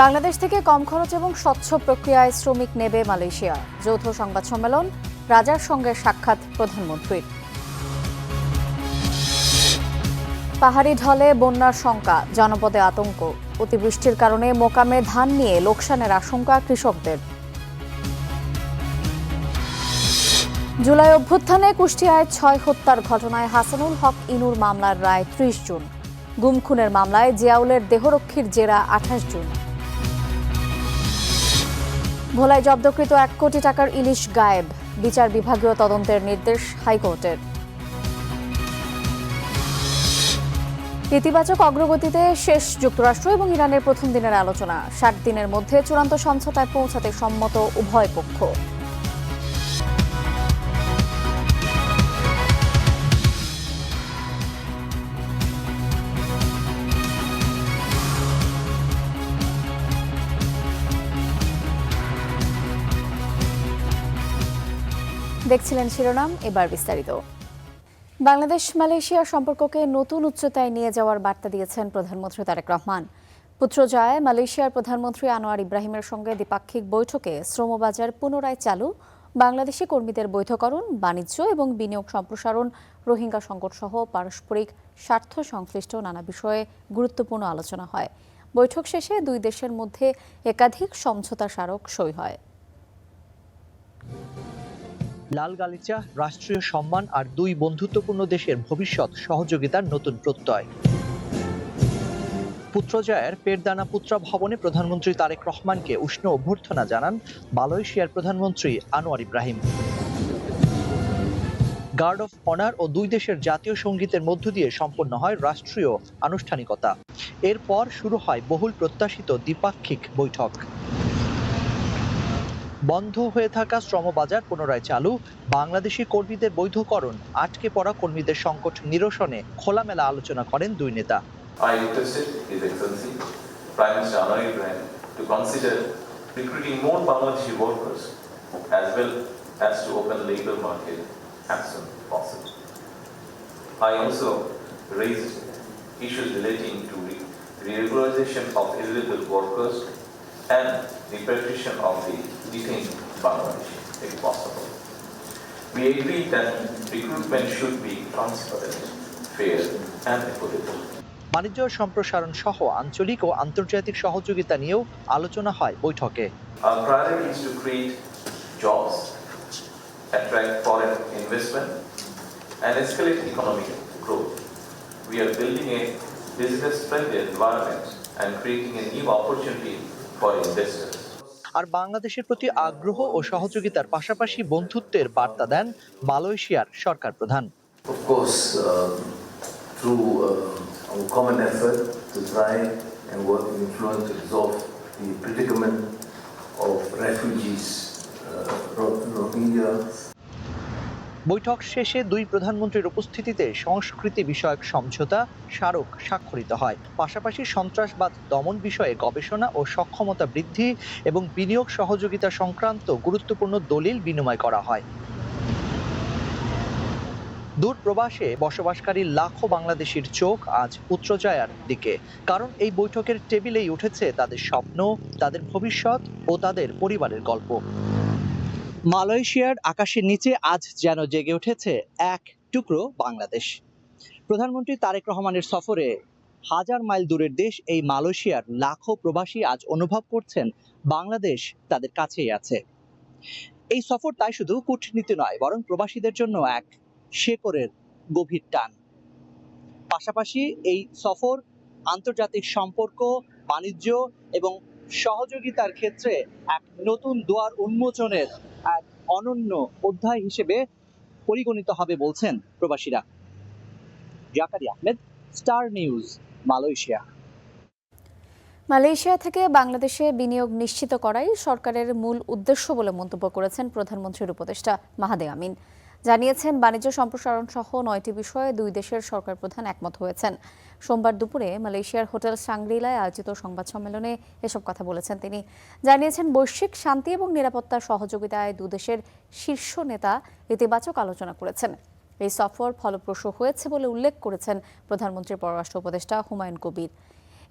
বাংলাদেশ থেকে কম খরচ এবং স্বচ্ছ প্রক্রিয়ায় শ্রমিক নেবে মালয়েশিয়া। যৌথ সংবাদ সম্মেলন, রাজার সঙ্গে সাক্ষাৎ প্রধানমন্ত্রীর। পাহাড়ি ঢলে বন্যার শঙ্কা, জনপদে আতঙ্ক। অতিবৃষ্টির কারণে মোকামে ধান নিয়ে লোকসানের আশঙ্কা কৃষকদের। জুলাই অভ্যুত্থানে কুষ্টিয়ায় ৬ হত্যার ঘটনায় হাসানুল হক ইনুর মামলার রায় ৩০ জুন। গুম খুনের মামলায় জিয়াউলের দেহরক্ষীর জেরা ২৮ জুন। ভোলায় জব্দকৃত ১ কোটি টাকার ইলিশ গায়েব, বিচার বিভাগীয় তদন্তের নির্দেশ হাইকোর্টের। ইতিবাচক অগ্রগতিতে শেষ যুক্তরাষ্ট্র এবং ইরানের প্রথম দিনের আলোচনা। ৬০ দিনের মধ্যে চূড়ান্ত সমঝোতায় পৌঁছাতে সম্মত উভয় পক্ষ। দেখছিলেন শিরোনাম, এবার বিস্তারিত। বাংলাদেশ মালয়েশিয়া সম্পর্ককে নতুন উচ্চতায় নিয়ে যাওয়ার বার্তা দিয়েছেন প্রধানমন্ত্রী তারেক রহমান। পুত্রজায়ায় মালয়েশিয়ার প্রধানমন্ত্রী আনোয়ার ইব্রাহিমের সঙ্গে দ্বিপাক্ষিক বৈঠকে শ্রমবাজার পুনরায় চালু, বাংলাদেশি কর্মীদের বৈধকরণ, বাণিজ্য এবং বিনিয়োগ সম্প্রসারণ, রোহিঙ্গা সংকট সহ পারস্পরিক স্বার্থ সংশ্লিষ্ট নানা বিষয়ে গুরুত্বপূর্ণ আলোচনা হয়। বৈঠক শেষে দুই দেশের মধ্যে একাধিক সমঝোতা স্মারক সই হয়। লাল গালিচা, রাষ্ট্রীয় সম্মান আর দুই বন্ধুত্বপূর্ণ দেশের ভবিষ্যৎ সহযোগিতার নতুন প্রত্যয়। পুত্রজায়ের পেরদানা পুত্রা ভবনে প্রধানমন্ত্রী তারেক রহমানকে উষ্ণ অভ্যর্থনা জানান মালয়েশিয়ার প্রধানমন্ত্রী Anwar Ibrahim. Guard of honour ও দুই দেশের জাতীয় সঙ্গীতের মধ্য দিয়ে সম্পন্ন হয় রাষ্ট্রীয় আনুষ্ঠানিকতা। এরপর শুরু হয় বহুল প্রত্যাশিত দ্বিপাক্ষিক বৈঠক। বন্ধ হয়ে থাকা শ্রমবাজার পুনরায় চালু, বাংলাদেশি কর্মীদের বৈধকরণ, আটকে পড়া কর্মীদের সংকট নিরসনে খোলামেলা আলোচনা করেন দুই নেতা। I requested His Excellency Prime Minister Anwar Ibrahim to consider recruiting more Bangladeshi workers as well as to open the labour market as soon as possible. I also raised issues relating to regularization of illegal workers and the repatriation of the detained Bangladeshi, if possible. We agreed that recruitment should be transparent, fair and equitable. বাণিজ্য সম্প্রসারণ সহ আঞ্চলিক ও আন্তর্জাতিক সহযোগিতা নিয়েও আলোচনা হয় বৈঠকে। Our priority is to create jobs, attract foreign investment and escalate economic growth. We are building a business-friendly environment and creating a new opportunity for investors. আর বাংলাদেশের প্রতি আগ্রহ ও সহযোগিতার পাশাপাশি বন্ধুত্বের বার্তা দেন মালয়েশিয়ার সরকার প্রধান। Of course, through our common effort to try and work in influence to resolve the predicament of refugees, Rohingya. বৈঠক শেষে দুই প্রধানমন্ত্রীর উপস্থিতিতে সংস্কৃতি বিষয়ক সমঝোতা স্মারক স্বাক্ষরিত হয়। পাশাপাশি সন্ত্রাসবাদ দমন বিষয়ে গবেষণা ও সক্ষমতা বৃদ্ধি এবং বিনিয়োগ সহযোগিতা সংক্রান্ত গুরুত্বপূর্ণ দলিল বিনিময় করা হয়। দূর প্রবাসে বসবাসকারী লাখো বাংলাদেশির চোখ আজ পুত্রজায়ার দিকে, কারণ এই বৈঠকের টেবিলেই উঠেছে তাদের স্বপ্ন, তাদের ভবিষ্যৎ ও তাদের পরিবারের গল্প। মালয়েশিয়ার আকাশের নিচে আজ যেন জেগে উঠেছে এক টুকরো বাংলাদেশ। প্রধানমন্ত্রী তারেক রহমানের সফরে হাজার মাইল দূরের দেশ এই মালয়েশিয়ার লাখো প্রবাসী আজ অনুভব করছেন বাংলাদেশ তাদের কাছেই আছে। এই সফর তাই শুধু কূটনীতি নয়, বরং প্রবাসীদের জন্য এক শেকড়ের গভীর টান। পাশাপাশি এই সফর আন্তর্জাতিক সম্পর্ক, বাণিজ্য এবং সহযোগিতার ক্ষেত্রে এক নতুন দুয়ার উন্মোচনের এক অনন্য অধ্যায় হিসেবে পরিগণিত হবে বলছেন প্রবাসীরা। Zakaria Ahmed, star news, Malaysia. Malaysia থেকে বাংলাদেশে বিনিয়োগ নিশ্চিত করাই সরকারের মূল উদ্দেশ্য বলে মন্তব্য করেছেন প্রধানমন্ত্রীর উপদেষ্টা মাহাদে আমিন। জানিয়েছেন, বাণিজ্য সম্প্রসারণ সহ ৯টি বিষয়ে দুই দেশের সরকার প্রধান একমত হয়েছেন। সোমবার দুপুরে মালয়েশিয়ার হোটেল সাংগ্রিলায় আয়োজিত সংবাদ সম্মেলনে এসব কথা বলেছেন তিনি। জানিয়েছেন, বৈশ্বিক শান্তি এবং নিরাপত্তার সহযোগিতায় দুদেশের শীর্ষ নেতা ইতিবাচক আলোচনা করেছেন। এই সফর ফলপ্রসূ হয়েছে বলে উল্লেখ করেছেন প্রধানমন্ত্রীর পররাষ্ট্র উপদেষ্টা হুমায়ুন কবির।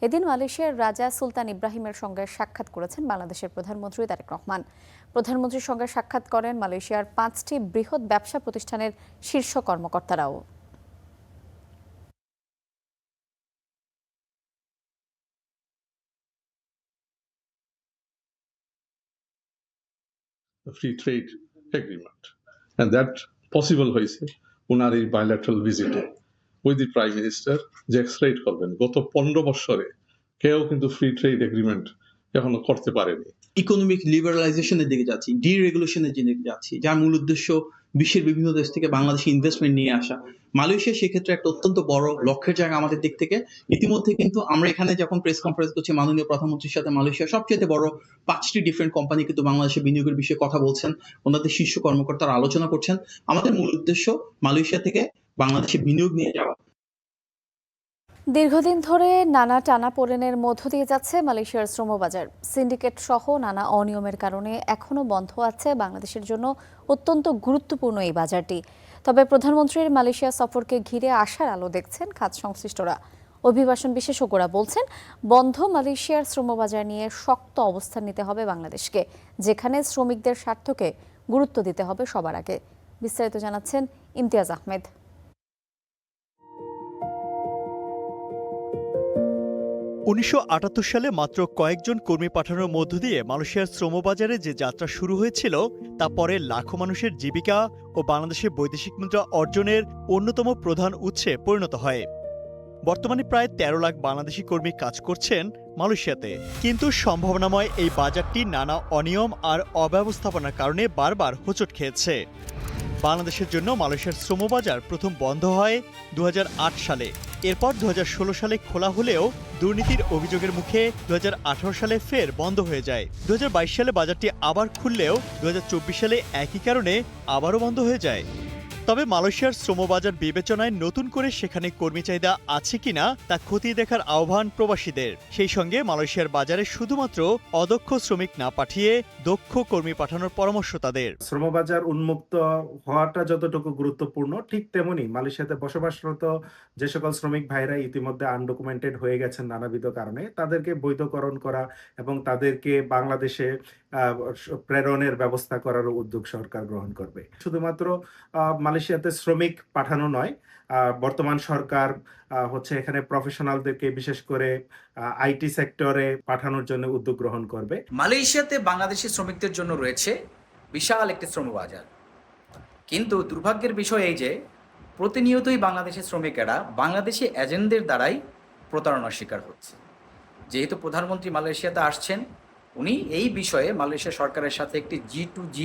এদিন মালয়েশিয়ার রাজা সুলতান ইব্রাহিমের সঙ্গে সাক্ষাৎ করেছেন বাংলাদেশের প্রধানমন্ত্রী তারেক রহমান। প্রধানমন্ত্রীর সঙ্গে সাক্ষাৎ করেন মালয়েশিয়ার 5টি বৃহৎ ব্যবসা প্রতিষ্ঠানের শীর্ষ কর্মকর্তারাও। the free trade agreement. And that possible হয়েছে ওনার এই bilateral ভিজিটে উইথ দি প্রাইম মিনিস্টার, যে এক্সপ্লেইন করবেন গত 15 বছরে কেউ কিন্তু ফ্রি ট্রেড এগ্রিমেন্ট এখনো করতে পারেনি। ইকোনমিক লিবারালাইজেশনের দিকে যাচ্ছি, ডিরেগুলেশনের দিকে যাচ্ছি, যার মূল উদ্দেশ্য বিশ্বের বিভিন্ন দেশ থেকে বাংলাদেশে ইনভেস্টমেন্ট নিয়ে আসা। মালয়েশিয়া সেক্ষেত্রে একটা অত্যন্ত বড় লক্ষ্যের জায়গা আমাদের দিক থেকে। ইতিমধ্যে কিন্তু আমরা এখানে যখন প্রেস কনফারেন্স করছি মাননীয় প্রধানমন্ত্রীর সাথে মালয়েশিয়ার সবচেয়ে বড় 5টি ডিফারেন্ট কোম্পানি কিন্তু বাংলাদেশে বিনিয়োগের বিষয়ে কথা বলছেন, ওনাদের শীর্ষ কর্মকর্তারা আলোচনা করছেন। আমাদের মূল উদ্দেশ্য মালয়েশিয়া থেকে বাংলাদেশে বিনিয়োগ নিয়ে যাওয়া। দীর্ঘদিন ধরে নানা টানাপোড়েনের মধ্য দিয়ে যাচ্ছে মালয়েশিয়ার শ্রমবাজার। সিন্ডিকেট সহ নানা অনিয়মের কারণে এখনও বন্ধ আছে বাংলাদেশের জন্য অত্যন্ত গুরুত্বপূর্ণ এই বাজারটি। তবে প্রধানমন্ত্রীর মালয়েশিয়া সফরকে ঘিরে আশার আলো দেখছেন খাত সংশ্লিষ্টরা। অভিবাসন বিশেষজ্ঞরা বলছেন, বন্ধ মালয়েশিয়ার শ্রমবাজার নিয়ে শক্ত অবস্থান নিতে হবে বাংলাদেশকে, যেখানে শ্রমিকদের স্বার্থকে গুরুত্ব দিতে হবে সবার আগে। বিস্তারিত জানাচ্ছেন ইমতিয়াজ আহমেদ। 1978 সালে মাত্র কয়েকজন কর্মী পাঠানোর মধ্য দিয়ে মালয়েশিয়ার শ্রমবাজারে যে যাত্রা শুরু হয়েছিল তা পরে লাখো মানুষের জীবিকা ও বাংলাদেশে বৈদেশিক মুদ্রা অর্জনের অন্যতম প্রধান উৎসে পরিণত হয়। বর্তমানে প্রায় 13 লাখ বাংলাদেশি কর্মী কাজ করছেন মালয়েশিয়াতে। কিন্তু সম্ভাবনাময় এই বাজারটি নানা অনিয়ম আর অব্যবস্থাপনার কারণে বারবার হোঁচট খেয়েছে। বাংলাদেশের জন্য মালয়েশিয়ার শ্রমবাজার প্রথম বন্ধ হয় 2008 সালে। এরপর 2016 সালে খোলা হলেও দুর্নীতির অভিযোগের মুখে 2018 সালে ফের বন্ধ হয়ে যায়। 2022 সালে বাজারটি আবার খুললেও 2024 সালে একই কারণে আবারও বন্ধ হয়ে যায়। তবে মালয়েশিয়ার শ্রমবাজার বিবেচনায় নতুন করে সেখানে কর্মী চাহিদা আছে কিনা তা খতিয়ে দেখার আহ্বান প্রবাসীদের। সেই সঙ্গে মালয়েশিয়ার বাজারে শুধুমাত্র অদক্ষ শ্রমিক না পাঠিয়ে দক্ষ কর্মী পাঠানোর পরামর্শ তাদের। শ্রমবাজার উন্মুক্ত হওয়াটা যতটুকু গুরুত্বপূর্ণ, ঠিক তেমনি মালয়েশিয়াতে বসবাসরত যে সকল শ্রমিক ভাইরা ইতিমধ্যে আনডকুমেন্টেড হয়ে গেছেন নানাবিধ কারণে, তাদেরকে বৈধকরণ করা এবং তাদেরকে বাংলাদেশে প্রেরণের ব্যবস্থা করার উদ্যোগ সরকার গ্রহণ করবে। শুধুমাত্র মালয়েশিয়াতে শ্রমিক পাঠানো নয়, বর্তমান সরকার এখানে প্রফেশনালদেরকে বিশেষ করে আইটি সেক্টরে পাঠানোর জন্য উদ্যোগ গ্রহণ করবে। মালয়েশিয়াতে বাংলাদেশি শ্রমিকদের জন্য রয়েছে বিশাল একটি শ্রমবাজার, কিন্তু দুর্ভাগ্যের বিষয় এই যে প্রতিনিয়তই বাংলাদেশি শ্রমিকেরা বাংলাদেশি এজেন্টদের দ্বারাই প্রতারণার শিকার হচ্ছে। যেহেতু প্রধানমন্ত্রী মালয়েশিয়াতে আসছেন, উনি এই বিষয়ে মালয়েশিয়া সরকারের সাথে একটি G2G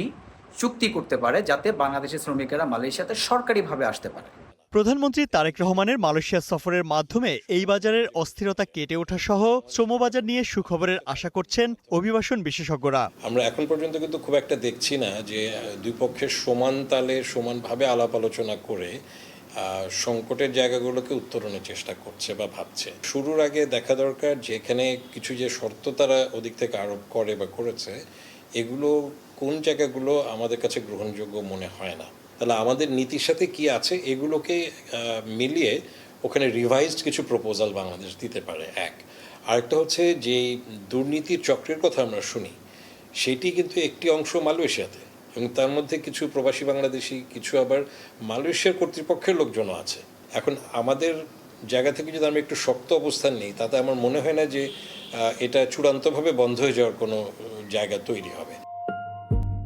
চুক্তি করতে পারে, যাতে বাংলাদেশি শ্রমিকেরা মালয়েশিয়াতে সরকারিভাবে আসতে পারে। প্রধানমন্ত্রী তারেক রহমানের মালয়েশিয়া সফরের মাধ্যমে এই বাজারের অস্থিরতা কেটে ওঠা সহ শ্রমবাজার নিয়ে সুখবরের আশা করছেন অভিবাসন বিশেষজ্ঞরা। আমরা এখন পর্যন্ত কিন্তু খুব একটা দেখছি না যে দুই পক্ষের সমান তালে সমানভাবে আলাপ আলোচনা করে সংকটের জায়গাগুলোকে উত্তরণের চেষ্টা করছে বা ভাবছে। শুরুর আগে দেখা দরকার যে এখানে কিছু যে শর্ত তারা ওদিক থেকে আরোপ করে বা করেছে, এগুলো কোন জায়গাগুলো আমাদের কাছে গ্রহণযোগ্য মনে হয় না। তাহলে আমাদের নীতির সাথে কি আছে এগুলোকে মিলিয়ে ওখানে রিভাইজড কিছু প্রপোজাল বাংলাদেশ দিতে পারে। আরেকটা হচ্ছে যে দুর্নীতির চক্রের কথা আমরা শুনি, সেটি কিন্তু একটি অংশ মালয়েশিয়াতে, এবং তার মধ্যে কিছু প্রবাসী বাংলাদেশি, কিছু আবার মালয়েশিয়ার কর্তৃপক্ষের লোকজনও আছে। এখন আমাদের জায়গা থেকে যদি আমরা একটু শক্ত অবস্থান নিই, তাতে আমার মনে হয় না যে এটা চূড়ান্তভাবে বন্ধ হয়ে যাওয়ার কোনো জায়গা তৈরি হবে।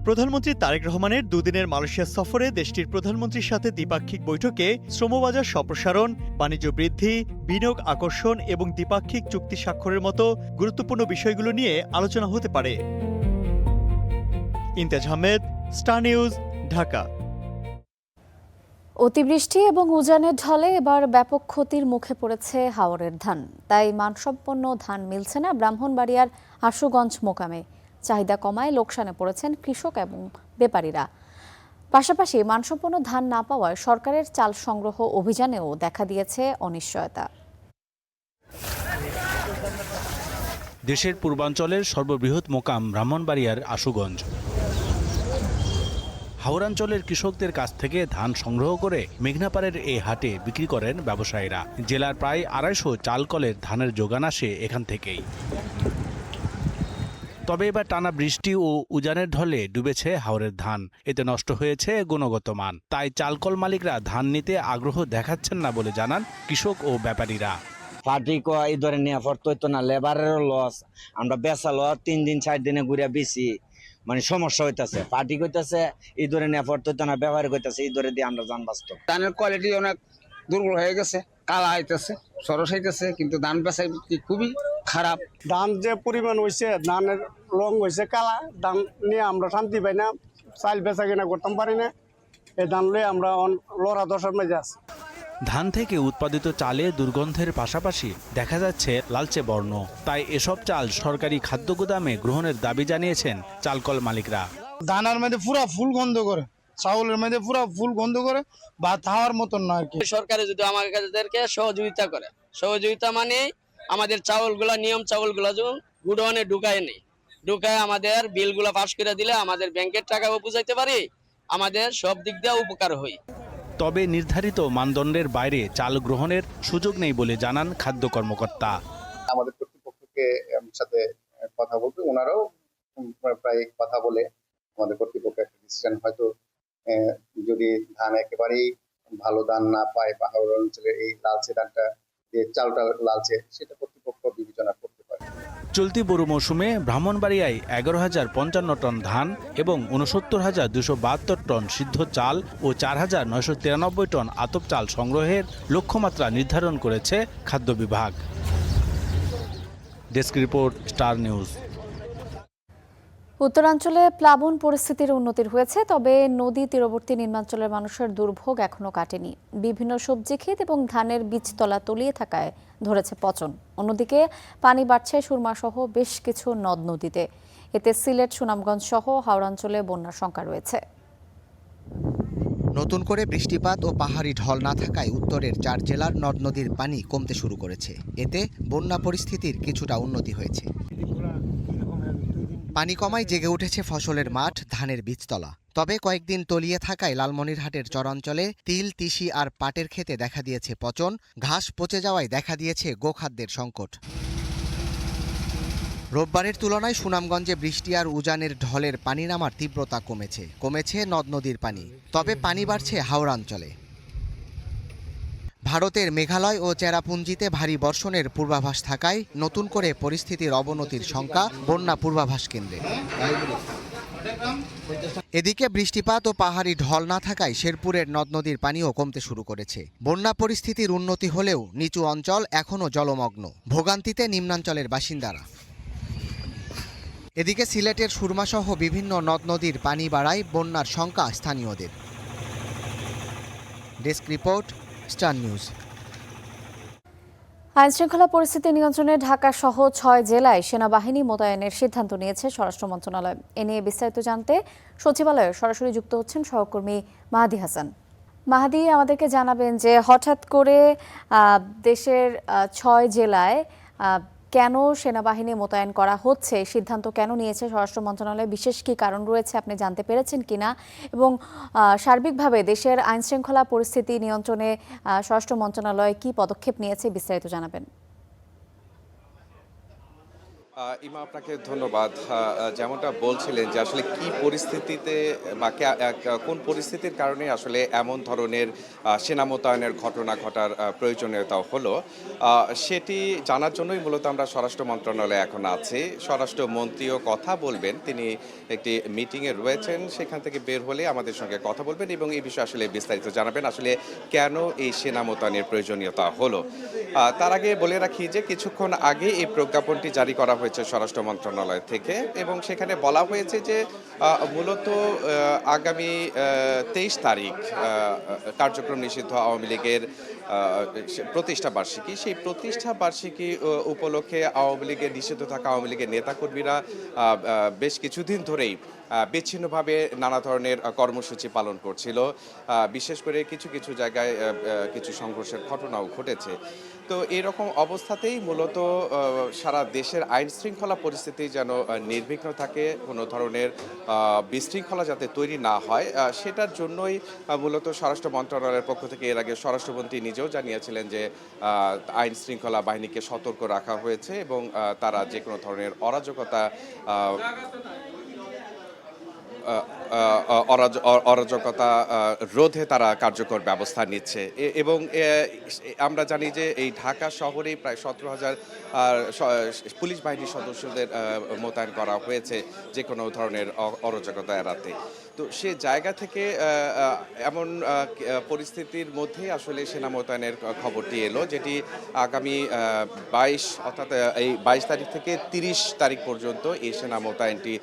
প্রধানমন্ত্রী তারেক রহমানের দুদিনের মালয়েশিয়া সফরে দেশটির প্রধানমন্ত্রীর সাথে দ্বিপাক্ষিক বৈঠকে শ্রমবাজার সম্প্রসারণ, বাণিজ্য বৃদ্ধি, বিনিয়োগ আকর্ষণ এবং দ্বিপাক্ষিক চুক্তি স্বাক্ষরের মতো গুরুত্বপূর্ণ বিষয়গুলো নিয়ে আলোচনা হতে পারে। Imtiaz Ahmed, star news, Dhaka. অতিবৃষ্টি এবং উজানের ঢলে এবার ব্যাপক ক্ষতির মুখে পড়েছে হাওরের ধান। তাই মানসম্পন্ন ধান মিলছে না ব্রাহ্মণবাড়িয়ার আশুগঞ্জ মোকামে। চাহিদা কমায় লোকসানে পড়েছেন কৃষক এবং ব্যাপারীরা। পাশাপাশি মানসম্পন্ন ধান না পাওয়ায় সরকারের চাল সংগ্রহ অভিযানেও দেখা দিয়েছে অনিশ্চয়তা। দেশের পূর্বাঞ্চলের সর্ববৃহৎ মোকাম ব্রাহ্মণবাড়িয়ার আশুগঞ্জ। হাওড়াঞ্চলের কৃষকদের কাছ থেকে ধান সংগ্রহ করে মেঘনাপাড়ের এই হাটে বিক্রি করেন ব্যবসায়ীরা। জেলার প্রায় 250 চালকলের ধানের যোগান আসে এখান থেকেই। তবে এবার টানা বৃষ্টি ও উজানের ঢলে ডুবেছে হাওরের ধান, এতে নষ্ট হয়েছে গুণগত মান। তাই চালকল মালিকরা ধান নিতে আগ্রহ দেখাচ্ছেন না বলে জানান কৃষক ও ব্যাপারীরা। পার্টি এই ধরে নেওয়া পড়তো না, লেবারেরও লস, আমরা বেচা লস 3 দিন 4 দিনে ঘুরে বেশি মানে সমস্যা হইতাছে। পার্টি কইতাছে এই ধরে নেওয়া পড়তো না, ব্যবহার করতেছে এই ধরে দিয়ে আমরা যান বাস্তব। ধানের কোয়ালিটি অনেক দুর্বল হয়ে গেছে, কালা হইতেছে, সরস হইতেছে, কিন্তু ধান বেচা খুবই খারাপ। ধান যে পরিমাণ হয়েছে, ধানের রং হয়েছে কালা, ধান নিয়ে আমরা শান্তি পাই না, চাল বেচা কিনা করতাম পারি না। এই ধান নিয়ে আমরা লড়া দশার মাঝে আছি। ধান থেকে উৎপাদিত চালে দুর্গন্ধের পাশাপাশি দেখা যাচ্ছে লালচে বর্ণ। তাই এসব চাল সরকারি খাদ্য গুদামে গ্রহণের দাবি জানিয়েছেন চালকল মালিকরা। ধানের মধ্যে পুরা ফুল গন্ধ করে, চাউলের মধ্যে পুরা ফুল গন্ধ করে, ভাত খাওয়ার মতন নয়। সরকারে যদি আমাদেরকে সহযোগিতা করে, সহযোগিতা মানে আমাদের চাউলগুলা, নিয়ম চাউলগুলা যেমন গুডাউনে ঢুকায় আমাদের বিলগুলা পাস করে দিলে আমাদের ব্যাংকের টাকাও বুঝাইতে পারি, আমাদের সব দিক দিয়ে উপকার হয়। তবে নির্ধারিত মানদণ্ডের বাইরে চাল গ্রহণের সুযোগ নেই বলে জানান খাদ্য কর্মকর্তা। আমাদের কর্তৃপক্ষকে সাথে কথা বলতে, ওনারাও প্রায় কথা বলে আমাদের কর্তৃপক্ষ একটা ডিসিশন, হয়তো যদি ধান একেবারেই ভালো দান না পায় বা হাওড়া অঞ্চলের এই লালচে ধানটা, যে চালটা লালচে, সেটা কর্তৃপক্ষ বিবেচনা করতে পারে। চলতি বড় মৌসুমে ব্রাহ্মণবাড়িয়ায় 11,055 টন ধান এবং 69,272 টন সিদ্ধ চাল ও 4,993 টন আতপ চাল সংগ্রহের লক্ষ্যমাত্রা নির্ধারণ করেছে খাদ্য বিভাগ। Desk report, star news. উত্তরাঞ্চলে প্লাবন পরিস্থিতির উন্নতি হয়েছে, তবে নদী তীরবর্তী নিম্নাঞ্চলের মানুষের দুর্ভোগ এখনো কাটেনি। বিভিন্ন সবজি ক্ষেত এবং ধানের বীজতলা তলিয়ে থাকায় ধরেছে পচন। অন্যদিকে পানি বাড়ছে সুরমা সহ বেশ কিছু নদ নদীতে। এতে সিলেট, সুনামগঞ্জ সহ হাওড়াঞ্চলে বন্যার শঙ্কা রয়েছে। নতুন করে বৃষ্টিপাত ও পাহাড়ি ঢল না থাকায় উত্তরের 4 জেলার নদ নদীর পানি কমতে শুরু করেছে। এতে বন্যা পরিস্থিতির কিছুটা উন্নতি হয়েছে। পানি কমায় জেগে উঠেছে ফসলের মাঠ, ধানের বীজতলা। তবে কয়েকদিন তলিয়ে থাকায় লালমনিরহাটের চরাঞ্চলে তিল, তিসি আর পাটের ক্ষেতে দেখা দিয়েছে পচন। ঘাস পচে যাওয়ায় দেখা দিয়েছে গোখাদ্যের সংকট। রোববারের তুলনায় সুনামগঞ্জে বৃষ্টি আর উজানের ঢলের পানি নামার তীব্রতা কমেছে নদ নদীর পানি। তবে পানি বাড়ছে হাওড়াঞ্চলে। ভারতের মেঘালয় ও চেরাপুঞ্জিতে ভারী বর্ষণের পূর্বাভাস থাকায় নতুন করে পরিস্থিতির অবনতির শঙ্কা বন্যা পূর্বাভাস কেন্দ্রে। এদিকে বৃষ্টিপাত ও পাহাড়ি ঢল না থাকায় শেরপুরের নদ নদীর পানিও কমতে শুরু করেছে। বন্যা পরিস্থিতির উন্নতি হলেও নিচু অঞ্চল এখনও জলমগ্ন, ভোগান্তিতে নিম্নাঞ্চলের বাসিন্দারা। এদিকে সিলেটের সুরমাসহ বিভিন্ন নদ নদীর পানি বাড়ায় বন্যার শঙ্কা স্থানীয়দের। Desk report, star news. আইনশৃঙ্খলা পরিস্থিতি নিয়ন্ত্রণে ঢাকা সহ 6 জেলায় সেনাবাহিনী মোতায়েনের সিদ্ধান্ত নিয়েছে স্বরাষ্ট্র মন্ত্রণালয়। এ নিয়ে বিস্তারিত জানতে সচিবালয়ে সরাসরি যুক্ত হচ্ছেন সহকর্মী মাহাদি হাসান। মাহাদি, আমাদেরকে জানাবেন যে হঠাৎ করে দেশের 6 জেলায় কেন সেনাবাহিনী মোতায়েন করা হচ্ছে, সিদ্ধান্ত কেন নিয়েছে স্বরাষ্ট্র মন্ত্রণালয়, বিশেষ কি কারণ রয়েছে আপনি জানতে পেরেছেন কিনা, এবং সার্বিকভাবে দেশের আইনশৃঙ্খলা পরিস্থিতি নিয়ন্ত্রণে স্বরাষ্ট্র মন্ত্রণালয় কি পদক্ষেপ নিয়েছে, বিস্তারিত জানাবেন। ইমা, আপনাকে ধন্যবাদ। যেমনটা বলছিলেন যে আসলে কি পরিস্থিতিতে বা কোন পরিস্থিতির কারণে আসলে এমন ধরনের সেনা মোতায়েনের ঘটনা ঘটার প্রয়োজনীয়তা হলো, সেটি জানার জন্যই মূলত আমরা স্বরাষ্ট্র মন্ত্রণালয়ে এখন আছি। স্বরাষ্ট্রমন্ত্রীও কথা বলবেন, তিনি একটি মিটিংয়ে রয়েছেন, সেখান থেকে বের হলে আমাদের সঙ্গে কথা বলবেন এবং এই বিষয়ে আসলে বিস্তারিত জানাবেন আসলে কেন এই সেনা মোতায়েনের প্রয়োজনীয়তা হলো। তার আগে বলে রাখি যে কিছুক্ষণ আগে এই প্রজ্ঞাপনটি জারি করা হয়েছে স্বরাষ্ট্র মন্ত্রণালয় থেকে এবং সেখানে বলা হয়েছে যে মূলত আগামী 23 তারিখ কার্যক্রম নিষিদ্ধ আওয়ামী লীগের প্রতিষ্ঠা বার্ষিকী, সেই প্রতিষ্ঠা বার্ষিকী উপলক্ষে আওয়ামী লীগের নিষিদ্ধ থাকা আওয়ামী লীগের নেতাকর্মীরা বেশ কিছুদিন ধরেই বিচ্ছিন্নভাবে নানা ধরনের কর্মসূচি পালন করছিল। বিশেষ করে কিছু কিছু জায়গায় কিছু সংঘর্ষের ঘটনাও ঘটেছে। তো এরকম অবস্থাতেই মূলত সারা দেশের আইন শৃঙ্খলা পরিস্থিতি যেন নির্বিঘ্ন থাকে, কোনো ধরনের বিশৃঙ্খলা যাতে তৈরি না হয়, সেটার জন্যই মূলত স্বরাষ্ট্র মন্ত্রণালয়ের পক্ষ থেকে এর আগে স্বরাষ্ট্রমন্ত্রী নিজেও জানিয়েছিলেন যে আইন শৃঙ্খলা বাহিনীকে সতর্ক রাখা হয়েছে এবং তারা যে কোনো ধরনের অরাজকতা রোধে তারা কার্যকর ব্যবস্থা নিচ্ছে এবং আমরা জানি যে এই ঢাকা শহরেই প্রায় 17,000 পুলিশ বাহিনীর সদস্যদের মোতায়েন করা হয়েছে যে কোনো ধরনের অরাজকতা এড়াতে। তো সে জায়গা থেকে এমন পরিস্থিতির মধ্যে আসলে সেনা মোতায়েনের খবরটি এলো, যেটি আগামী 22 অর্থাৎ এই 22 তারিখ থেকে 30 তারিখ পর্যন্ত এই সেনা মোতায়েনটি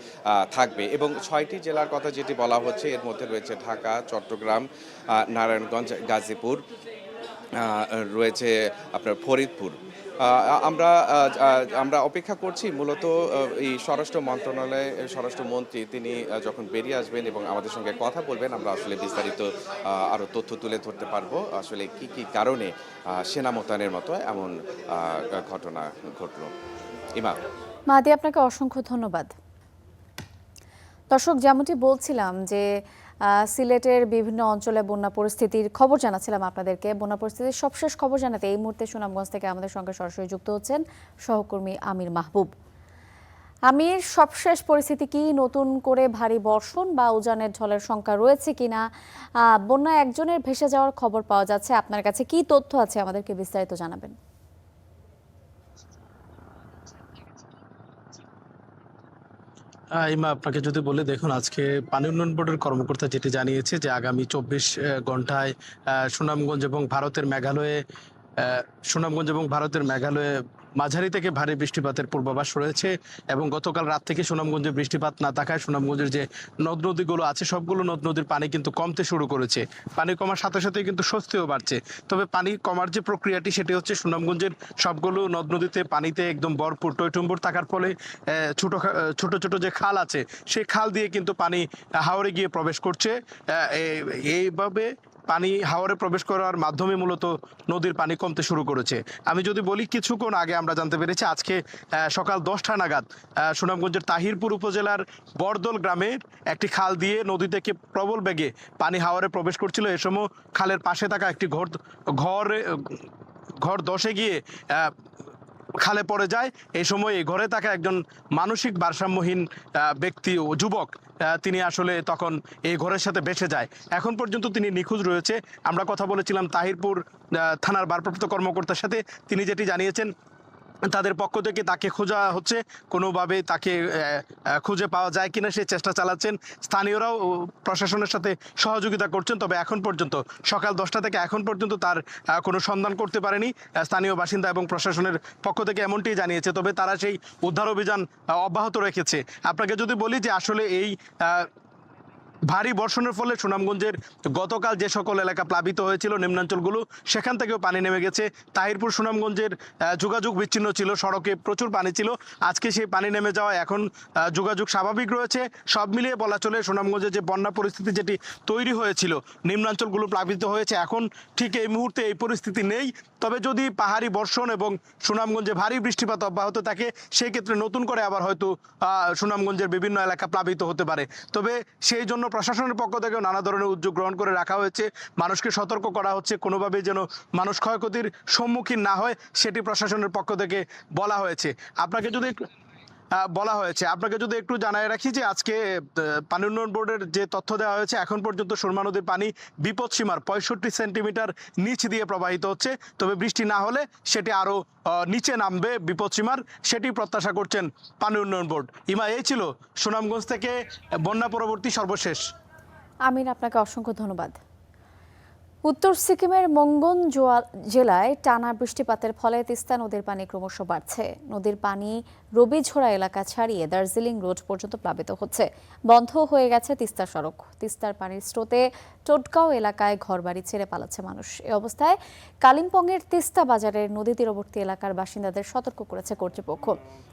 থাকবে এবং 6টি জেলার কথা যেটি বলা হচ্ছে এর মধ্যে রয়েছে ঢাকা, চট্টগ্রাম, নারায়ণগঞ্জ, গাজীপুর, রয়েছে আপনার ফরিদপুর। আমরা অপেক্ষা করছি মূলত এই স্বরাষ্ট্র মন্ত্রণালয়ে স্বরাষ্ট্রমন্ত্রী তিনি যখন বেরিয়ে আসবেন এবং আমাদের সঙ্গে কথা বলবেন, আমরা আসলে বিস্তারিত আরও তথ্য তুলে ধরতে পারবো আসলে কি কারণে সেনা মোতায়েনের মতো এমন ঘটনা ঘটল। ইমা। মাহাদি, আপনাকে অসংখ্য ধন্যবাদ। দর্শক, যেমনটি বলছিলাম যে সিলেটের বিভিন্ন অঞ্চলে বন্যা পরিস্থিতির খবর জানাচ্ছিলাম আপনাদেরকে। বন্যা পরিস্থিতির সবশেষ খবর জানাতে এই মুহূর্তে সুনামগঞ্জ থেকে আমাদের সঙ্গে সরাসরি যুক্ত হচ্ছেন সহকর্মী আমির মাহবুব। আমির, সবশেষ পরিস্থিতি কি? নতুন করে ভারী বর্ষণ বা উজানের ঢলের শঙ্কা রয়েছে কিনা? বন্যায় একজনের ভেসে যাওয়ার খবর পাওয়া যাচ্ছে, আপনার কাছে কি তথ্য আছে আমাদেরকে বিস্তারিত জানাবেন। ইমা, আপনাকে যদি বলে, দেখুন আজকে পানি উন্নয়ন বোর্ডের কর্মকর্তা যেটি জানিয়েছে যে আগামী 24 ঘন্টায় সুনামগঞ্জ এবং ভারতের মেঘালয়ে মাঝারি থেকে ভারী বৃষ্টিপাতের পূর্বাভাস রয়েছে এবং গতকাল রাত থেকে সুনামগঞ্জে বৃষ্টিপাত না থাকায় সুনামগঞ্জের যে নদ নদীগুলো আছে সবগুলো নদ নদীর পানি কিন্তু কমতে শুরু করেছে। পানি কমার সাথে সাথে কিন্তু স্বস্তিও বাড়ছে। তবে পানি কমার যে প্রক্রিয়াটি সেটি হচ্ছে সুনামগঞ্জের সবগুলো নদ নদীতে পানিতে একদম ভরপুর টইটুম্বুর থাকার ফলে ছোট ছোট যে খাল আছে সেই খাল দিয়ে কিন্তু পানি হাওরে গিয়ে প্রবেশ করছে। এইভাবে পানি হাওরে প্রবেশ করার মাধ্যমে মূলত নদীর পানি কমতে শুরু করেছে। আমি যদি বলি, কিছুক্ষণ আগে আমরা জানতে পেরেছি আজকে সকাল 10টা নাগাদ সুনামগঞ্জের তাহিরপুর উপজেলার বরদল গ্রামের একটি খাল দিয়ে নদী থেকে প্রবল বেগে পানি হাওরে প্রবেশ করছিল। এ সময় খালের পাশে থাকা একটি ঘর ধসে গিয়ে খালে পড়ে যায়। এই সময় এই ঘরে থাকা একজন মানসিক ভারসাম্যহীন ব্যক্তি ও যুবক তিনি আসলে তখন এই ঘরের সাথে ভেসে যায়। এখন পর্যন্ত তিনি নিখোঁজ রয়েছে। আমরা কথা বলেছিলাম তাহিরপুর থানার ভারপ্রাপ্ত কর্মকর্তার সাথে, তিনি যেটি জানিয়েছেন তাদের পক্ষ থেকে তাকে খোঁজা হচ্ছে, কোনোভাবে তাকে খুঁজে পাওয়া যায় কিনা সে চেষ্টা চালাচ্ছেন। স্থানীয়রাও প্রশাসনের সাথে সহযোগিতা করছেন। তবে এখন পর্যন্ত সকাল 10টা থেকে এখন পর্যন্ত তার কোনো সন্ধান করতে পারেনি স্থানীয় বাসিন্দা এবং প্রশাসনের পক্ষ থেকে এমনটি জানিয়েছে। তবে তারা সেই উদ্ধার অভিযান অব্যাহত রেখেছে। আপনাকে যদি বলি যে আসলে এই ভারী বর্ষণের ফলে সুনামগঞ্জের গতকাল যে সকল এলাকা প্লাবিত হয়েছিল নিম্নাঞ্চলগুলো, সেখান থেকেও পানি নেমে গেছে। তাহিরপুর সুনামগঞ্জের যোগাযোগ বিচ্ছিন্ন ছিল, সড়কে প্রচুর পানি ছিল। আজকে সেই পানি নেমে যাওয়া এখন যোগাযোগ স্বাভাবিক রয়েছে। সব মিলিয়ে বলা চলে সুনামগঞ্জে যে বন্যা পরিস্থিতি যেটি তৈরি হয়েছিল, নিম্নাঞ্চলগুলো প্লাবিত হয়েছে, এখন ঠিক এই মুহূর্তে এই পরিস্থিতি নেই। তবে যদি পাহাড়ি বর্ষণ এবং সুনামগঞ্জে ভারী বৃষ্টিপাত অব্যাহত থাকে, সেই ক্ষেত্রে নতুন করে আবার হয়তো সুনামগঞ্জের বিভিন্ন এলাকা প্লাবিত হতে পারে। তবে সেই জন্য প্রশাসনের পক্ষ থেকেও নানা ধরনের উদ্যোগ গ্রহণ করে রাখা হয়েছে। মানুষকে সতর্ক করা হচ্ছে, কোনোভাবেই যেন মানুষ ক্ষয়ক্ষতির সম্মুখীন না হয় সেটি প্রশাসনের পক্ষ থেকে বলা হয়েছে। আপনাকে যদি একটু জানাই রাখি যে আজকে পানি উন্নয়ন বোর্ডের যে তথ্য দেওয়া হয়েছে, এখন পর্যন্ত সুরমা নদীর পানি বিপদসীমার 65 সেন্টিমিটার নিচ দিয়ে প্রবাহিত হচ্ছে। তবে বৃষ্টি না হলে সেটি আরও নিচে নামবে বিপদসীমার, সেটি প্রত্যাশা করছেন পানি উন্নয়ন বোর্ড। ইমা, এই ছিল সুনামগঞ্জ থেকে বন্যা পরবর্তী সর্বশেষ। আমির, আপনাকে অসংখ্য ধন্যবাদ। উত্তর সিকিমের মঙ্গন জেলায় টানা বৃষ্টিপাতের ফলে তিস্তা নদীর পানি ক্রমশ বাড়ছে। নদীর পানি রবিঝোড়া এলাকা ছাড়িয়ে দার্জিলিং রোড পর্যন্ত প্লাবিত হচ্ছে। বন্ধ হয়ে গেছে তিস্তা সড়ক। তিস্তার পানির স্রোতে টোটগাঁও এলাকায় ঘরবাড়ি ছেড়ে পালাচ্ছে মানুষ। এ অবস্থায় কালিম্পংয়ের তিস্তা বাজারের নদী তীরবর্তী এলাকার বাসিন্দাদের সতর্ক করেছে কর্তৃপক্ষ।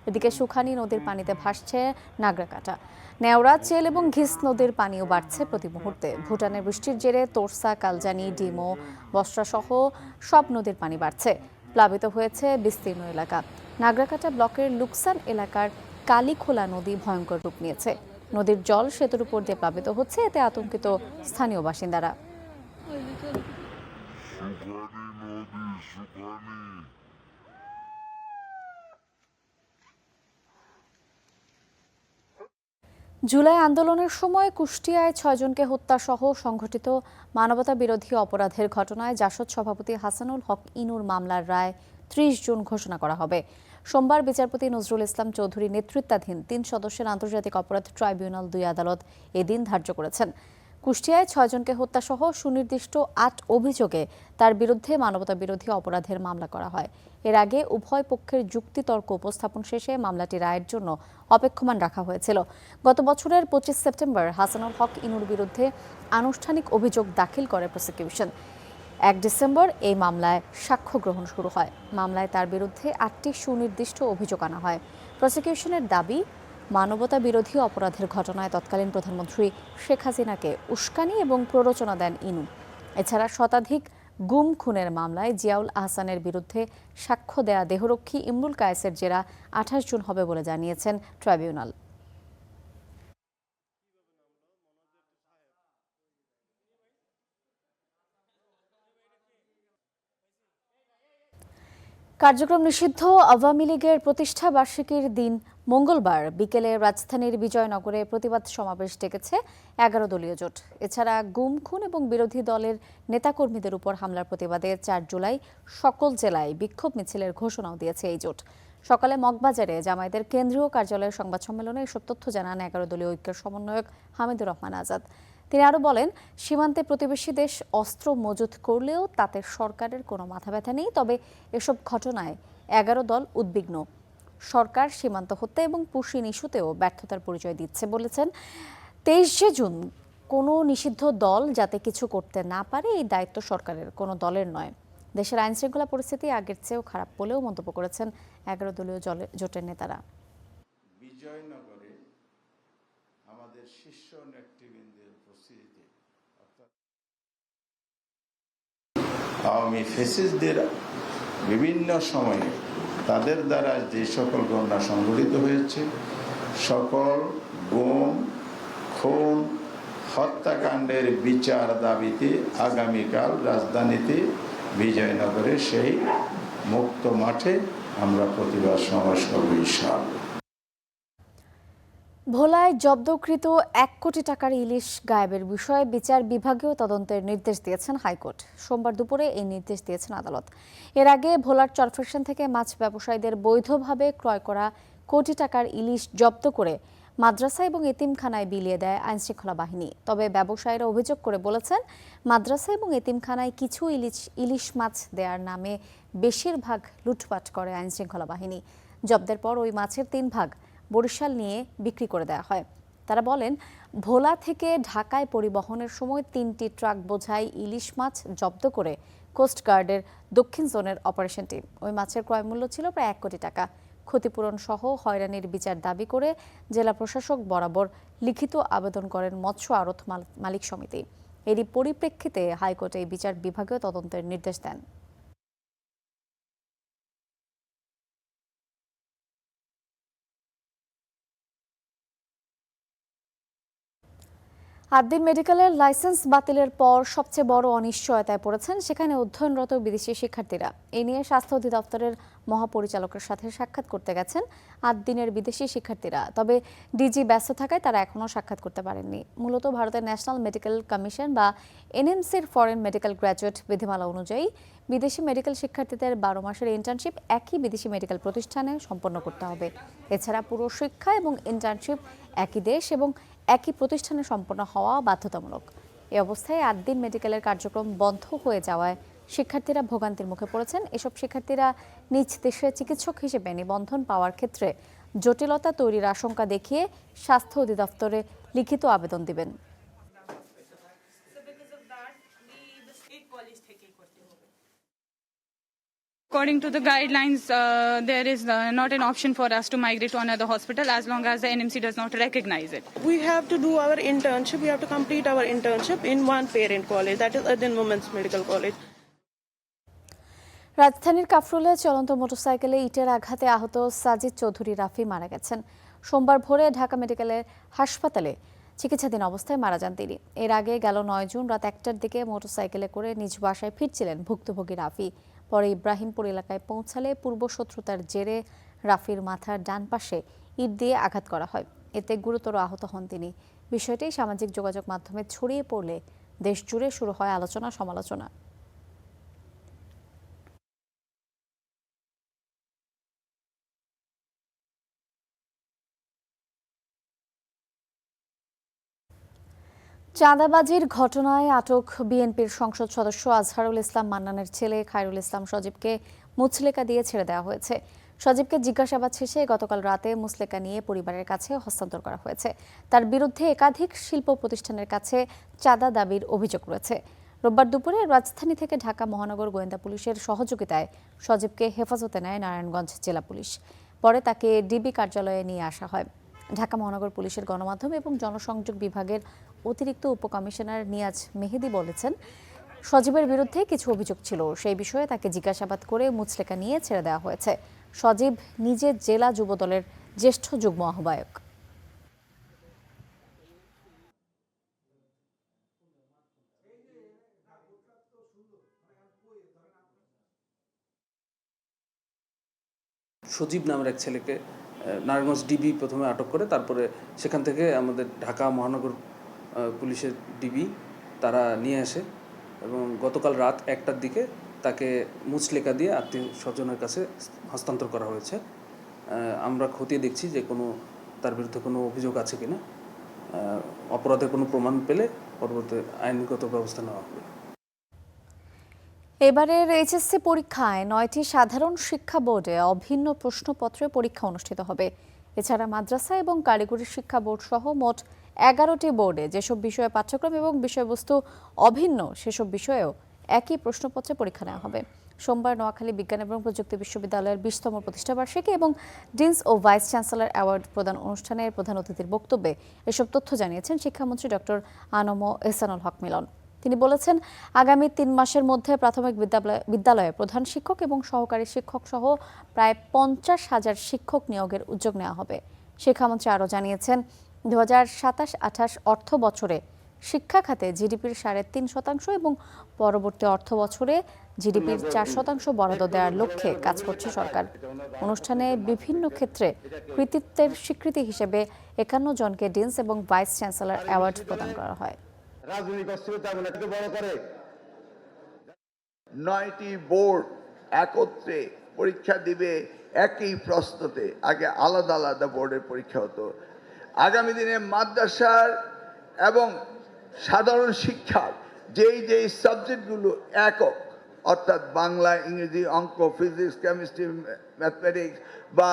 এদিকে সুখানি নদীর পানিতে ভাসছে নাগরাকাটা। নেওড়া, চেল এবং ঘিস নদীর পানিও বাড়ছে প্রতি মুহূর্তে। ভুটানের বৃষ্টির জেরে তোরসা, কালজানি, ডিমো, বস্ত্রা সহ সব নদীর পানি বাড়ছে। প্লাবিত হয়েছে বিস্তীর্ণ এলাকা। নাগরাকাটা ব্লকের লুকসান এলাকার কালীখোলা নদী ভয়ঙ্কর রূপ নিয়েছে। নদীর জল সেতুর উপর দিয়ে প্লাবিত হচ্ছে, এতে আতঙ্কিত স্থানীয় বাসিন্দারা। জুলাই আন্দোলনের সময় কুষ্টিয়ায় 6 জনকে হত্যাসহ সংঘটিত মানবতা বিরোধী অপরাধের ঘটনায় জাসদ সভাপতি হাসানুল হক ইনুর মামলার রায় 30 জুন ঘোষণা করা হবে। সোমবার বিচারপতি নজরুল ইসলাম চৌধুরী নেতৃত্বাধীন 3 সদস্যের আন্তর্জাতিক অপরাধ ট্রাইব্যুনাল 2 আদালত এদিন ধার্য করেছেন। কুষ্টিয়ায় 6 জনকে হত্যাসহ সুনির্দিষ্ট 8 অভিযোগে তার বিরুদ্ধে মানবতা বিরোধী অপরাধের মামলা করা হয়। এর আগে উভয় পক্ষের যুক্তিতর্ক উপস্থাপন শেষে মামলাটি রায়ের জন্য অপেক্ষমান রাখা হয়েছিল। গত বছরের 25 সেপ্টেম্বর হাসানুল হক ইনুর বিরুদ্ধে আনুষ্ঠানিক অভিযোগ দাখিল করে প্রসিকিউশন। 1 ডিসেম্বর এই মামলায় সাক্ষ্য গ্রহণ শুরু হয়। মামলায় তার বিরুদ্ধে 8টি সুনির্দিষ্ট অভিযোগ আনা হয়। প্রসিকিউশনের দাবি, মানবতা বিরোধী অপরাধের ঘটনায় তৎকালীন প্রধানমন্ত্রী শেখ হাসিনাকে উস্কানি এবং প্ররোচনা দেন ইনু। এছাড়া শতাধিক গুম খুনের মামলায় জিয়াউল আহসানের বিরুদ্ধে সাক্ষ্য দেয়া দেহরক্ষী ইমরুল কায়েসের জেরা 28 জুন হবে বলে জানিয়েছেন ট্রাইব্যুনাল। কার্যক্রম নিষিদ্ধ আওয়ামী লীগের প্রতিষ্ঠা বার্ষিকীর দিন মঙ্গলবার বিকেলে রাজধানীর বিজয়নগরে প্রতিবাদ সমাবেশ ডেকেছে 11 দলীয় জোট। এছাড়া গুম খুন এবং বিরোধী দলের নেতাকর্মীদের উপর হামলার প্রতিবাদে 4 জুলাই সকল জেলায় বিক্ষোভ মিছিলের ঘোষণাও দিয়েছে এই জোট। সকালে মগবাজারে জামায়াতের কেন্দ্রীয় কার্যালয়ের সংবাদ সম্মেলনে এসব তথ্য জানান 11 দলীয় ঐক্যের সমন্বয়ক হামিদুর রহমান আজাদ। তিনি আরও বলেন, সীমান্তে প্রতিবেশী দেশ অস্ত্র মজুত করলেও তাতে সরকারের কোনো মাথা ব্যথা নেই। তবে এসব ঘটনায় 11 দল উদ্বিগ্ন। সরকার সীমান্ত হত্যা এবং পুশিন ইস্যুতেও ব্যর্থতার পরিচয় দিচ্ছে। বলেছেন, 23 জুন কোনো নিষিদ্ধ দল যাতে কিছু করতে না পারে এই দায়িত্ব সরকারের, কোনো দলের নয়। দেশের আইনশৃঙ্খলা পরিস্থিতি আগের চেয়েও খারাপ বলেও মন্তব্য করেছেন 11 দলীয় জোটের নেতারা। বিজয়নগরে আমাদের শীর্ষ নেতৃবৃন্দের উপস্থিতিতে আওয়ামী ফ্যাসিস্টদের বিভিন্ন সময়ে তাদের দ্বারা যে সকল ঘটনা সংঘটিত হয়েছে, সকল গুম খুন হত্যাকাণ্ডের বিচার দাবিতে আগামীকাল রাজধানীতে বিজয়নগরে সেই মুক্ত মাঠে আমরা প্রতিবাদ সমাবেশ করব ইনশাআল্লাহ। ভোলায় জব্দকৃত 1 কোটি টাকার ইলিশ গায়েবের বিষয়ে বিচার বিভাগীয় তদন্তের নির্দেশ দিয়েছেন হাইকোর্ট। সোমবার দুপুরে এই নির্দেশ দিয়েছেন আদালত। এর আগে ভোলার চরফ্যাশন থেকে মাছ ব্যবসায়ীদের বৈধভাবে ক্রয় করা কোটি টাকার ইলিশ জব্দ করে মাদ্রাসা এবং এতিমখানায় বিলিয়ে দেয় আইনশৃঙ্খলা বাহিনী। তবে ব্যবসায়ীরা অভিযোগ করে বলেছেন, মাদ্রাসা এবং এতিমখানায় কিছু ইলিশ মাছ দেওয়ার নামে বেশিরভাগ লুটপাট করে আইনশৃঙ্খলা বাহিনী। জব্দের পর ওই মাছের 3 ভাগ বরিশাল নিয়ে বিক্রি করে দেওয়া হয়। তারা বলেন, ভোলা থেকে ঢাকায় পরিবহনের সময় 3টি ট্রাক বোঝাই ইলিশ মাছ জব্দ করে কোস্টগার্ডের দক্ষিণ জোনের অপারেশন টিম। ওই মাছের ক্রয় মূল্য ছিল প্রায় 1 কোটি টাকা। ক্ষতিপূরণ সহ হয়রানির বিচার দাবি করে জেলা প্রশাসক বরাবর লিখিত আবেদন করেন মৎস্য আড়ত মালিক সমিতি। এরই পরিপ্রেক্ষিতে হাইকোর্টে এই বিচার বিভাগীয় তদন্তের নির্দেশ দেন। আদ্দিন মেডিকেলের লাইসেন্স বাতিলের পর সবচেয়ে বড় অনিশ্চয়তায় পড়েছেন সেখানে অধ্যয়নরত বিদেশি শিক্ষার্থীরা। এ নিয়ে স্বাস্থ্য অধিদপ্তরের মহাপরিচালকের সাথে সাক্ষাৎ করতে গেছেন আদ্দিনের বিদেশি শিক্ষার্থীরা। তবে ডিজি ব্যস্ত থাকায় তারা এখনও সাক্ষাৎ করতে পারেননি। মূলত ভারতের ন্যাশনাল মেডিকেল কমিশন বা এনএমসির ফরেন মেডিকেল গ্র্যাজুয়েট বিধিমালা অনুযায়ী বিদেশি মেডিকেল শিক্ষার্থীদের 12 মাসের ইন্টার্নশিপ একই বিদেশি মেডিকেল প্রতিষ্ঠানে সম্পন্ন করতে হবে। এছাড়া পুরো শিক্ষা এবং ইন্টার্নশিপ একই দেশ এবং একই প্রতিষ্ঠানে সম্পন্ন হওয়া বাধ্যতামূলক। এই অবস্থায় আদ্দিন মেডিকেলের কার্যক্রম বন্ধ হয়ে যাওয়ায় শিক্ষার্থীরা ভোগান্তির মুখে পড়েছেন। এসব শিক্ষার্থীরা নিজ দেশে চিকিৎসক হিসেবে নিবন্ধন পাওয়ার ক্ষেত্রে জটিলতা তৈরির আশঙ্কা দেখিয়ে স্বাস্থ্য অধিদপ্তরে লিখিত আবেদন দিবেন। According to the guidelines, there is not an option for us to migrate to another hospital as long as the NMC does not recognize it. We have to do our internship. We have to complete our internship in one parent college, that is Addin Women's Medical College. রাজধানীর কাফরুলে চলন্ত মোটরসাইকেলে ইটের আঘাতে আহত সাজিদ চৌধুরী রাফি মারা গেছেন। সোমবার ভোরে ঢাকা মেডিকেলের হাসপাতালে চিকিৎসাধীন অবস্থায় মারা যান তিনি। এর আগে গেল 9 জুন রাত 1টার দিকে মোটরসাইকেলে করে নিজ বাসায় ফিরছিলেন ভুক্তভোগী রাফি। পরে ইব্রাহিমপুর এলাকায় পৌঁছালে পূর্বশত্রুতার জেরে রাফির মাথার ডান পাশে ইট দিয়ে আঘাত করা হয়। এতে গুরুতর আহত হন তিনি। বিষয়টি সামাজিক যোগাযোগ মাধ্যমে ছড়িয়ে পড়লে দেশ জুড়ে শুরু হয় আলোচনা সমালোচনা। চাঁদাবাজির ঘটনায় আটক বিএনপির সংসদ সদস্য আজহারুল ইসলাম মান্নানের ছেলে খায়রুল ইসলাম সজীবকে মুচলেকা দিয়ে ছেড়ে দেওয়া হয়েছে। সজীবকে জিজ্ঞাসাবাদ শেষে গতকাল রাতে মুচলেকা নিয়ে পরিবারের কাছে হস্তান্তর করা হয়েছে। তার বিরুদ্ধে একাধিক শিল্প প্রতিষ্ঠানের কাছে চাঁদা দাবির অভিযোগ রয়েছে। রোববার দুপুরে রাজধানী থেকে ঢাকা মহানগর গোয়েন্দা পুলিশের সহযোগিতায় সজীবকে হেফাজতে নেয় নারায়ণগঞ্জ জেলা পুলিশ। পরে তাকে ডিবি কার্যালয়ে নিয়ে আসা হয়। ঢাকা মহানগর পুলিশের গণমাধ্যম এবং জনসংযোগ বিভাগের অতিরিক্ত উপকমিশনার নিয়াজ মেহেদি বলেছেন, সজীবের বিরুদ্ধে কিছু অভিযোগ ছিল, সেই বিষয়ে তাকে জিজ্ঞাসাবাদ করে মুচলেকা নিয়ে ছেড়ে দেওয়া হয়েছে। সজীব নিজে জেলা যুবদলের জ্যেষ্ঠ যুগ্ম আহ্বায়ক। সজীব নামের এক ছেলেকে নারায়ণগঞ্জ ডিবি প্রথমে আটক করে, তারপরে সেখান থেকে আমাদের ঢাকা মহানগর পুলিশের ডিবি তারা নিয়ে আসে এবং গতকাল রাত 1টার দিকে তাকে মুচলেকা দিয়ে আত্মীয় স্বজনের কাছে হস্তান্তর করা হয়েছে। আমরা খতিয়ে দেখছি যে তার বিরুদ্ধে কোনো অভিযোগ আছে কিনা। অপরাধের কোনো প্রমাণ পেলে পরবর্তী আইনগত ব্যবস্থা নেওয়া হবে। এবারের এইচএসসি পরীক্ষায় 9টি সাধারণ শিক্ষা বোর্ডে অভিন্ন প্রশ্নপত্রে পরীক্ষা অনুষ্ঠিত হবে। এছাড়া মাদ্রাসা এবং কারিগরি শিক্ষা বোর্ড সহ মোট 11টি বোর্ডে যেসব বিষয়ে পাঠ্যক্রম এবং বিষয়বস্তু অভিন্ন সেসব বিষয়েও একই প্রশ্নপত্রে পরীক্ষা নেওয়া হবে। সোমবার নোয়াখালী বিজ্ঞান এবং প্রযুক্তি বিশ্ববিদ্যালয়ের 20তম প্রতিষ্ঠাবার্ষিকী এবং ডিনস ও ভাইস চ্যান্সেলর অ্যাওয়ার্ড প্রদান অনুষ্ঠানের প্রধান অতিথির বক্তব্যে এসব তথ্য জানিয়েছেন শিক্ষামন্ত্রী ডক্টর আনম এহসানুল হক মিলন। তিনি বলেছেন, আগামী 3 মাসের মধ্যে প্রাথমিক বিদ্যালয়ে প্রধান শিক্ষক এবং সহকারী শিক্ষক সহ প্রায় 50,000 শিক্ষক নিয়োগের উদ্যোগ নেওয়া হবে। শিক্ষামন্ত্রী আরও জানিয়েছেন, 2027-28 অর্থ বছরে শিক্ষা খাতে জিডিপির 3.5% এবং পরবর্তী অর্থ বছরে জিডিপির 4% বরাদ্দ দেওয়ার লক্ষ্যে কাজ করছে সরকার। অনুষ্ঠানে বিভিন্ন ক্ষেত্রে কৃতিত্বের স্বীকৃতি হিসেবে 51 জনকে ডিনস এবং ভাইস চ্যান্সেলর অ্যাওয়ার্ড প্রদান করা হয়। রাজনৈতিক অস্থিরতা বড় করে 9টি বোর্ড একত্রে পরীক্ষা দিবে একই প্রশ্নতে। আগে আলাদা আলাদা বোর্ডের পরীক্ষা হতো। আগামী দিনে মাদ্রাসার এবং সাধারণ শিক্ষার যেই সাবজেক্টগুলো একক, অর্থাৎ বাংলা, ইংরেজি, অঙ্ক, ফিজিক্স, কেমিস্ট্রি, ম্যাথমেটিক্স বা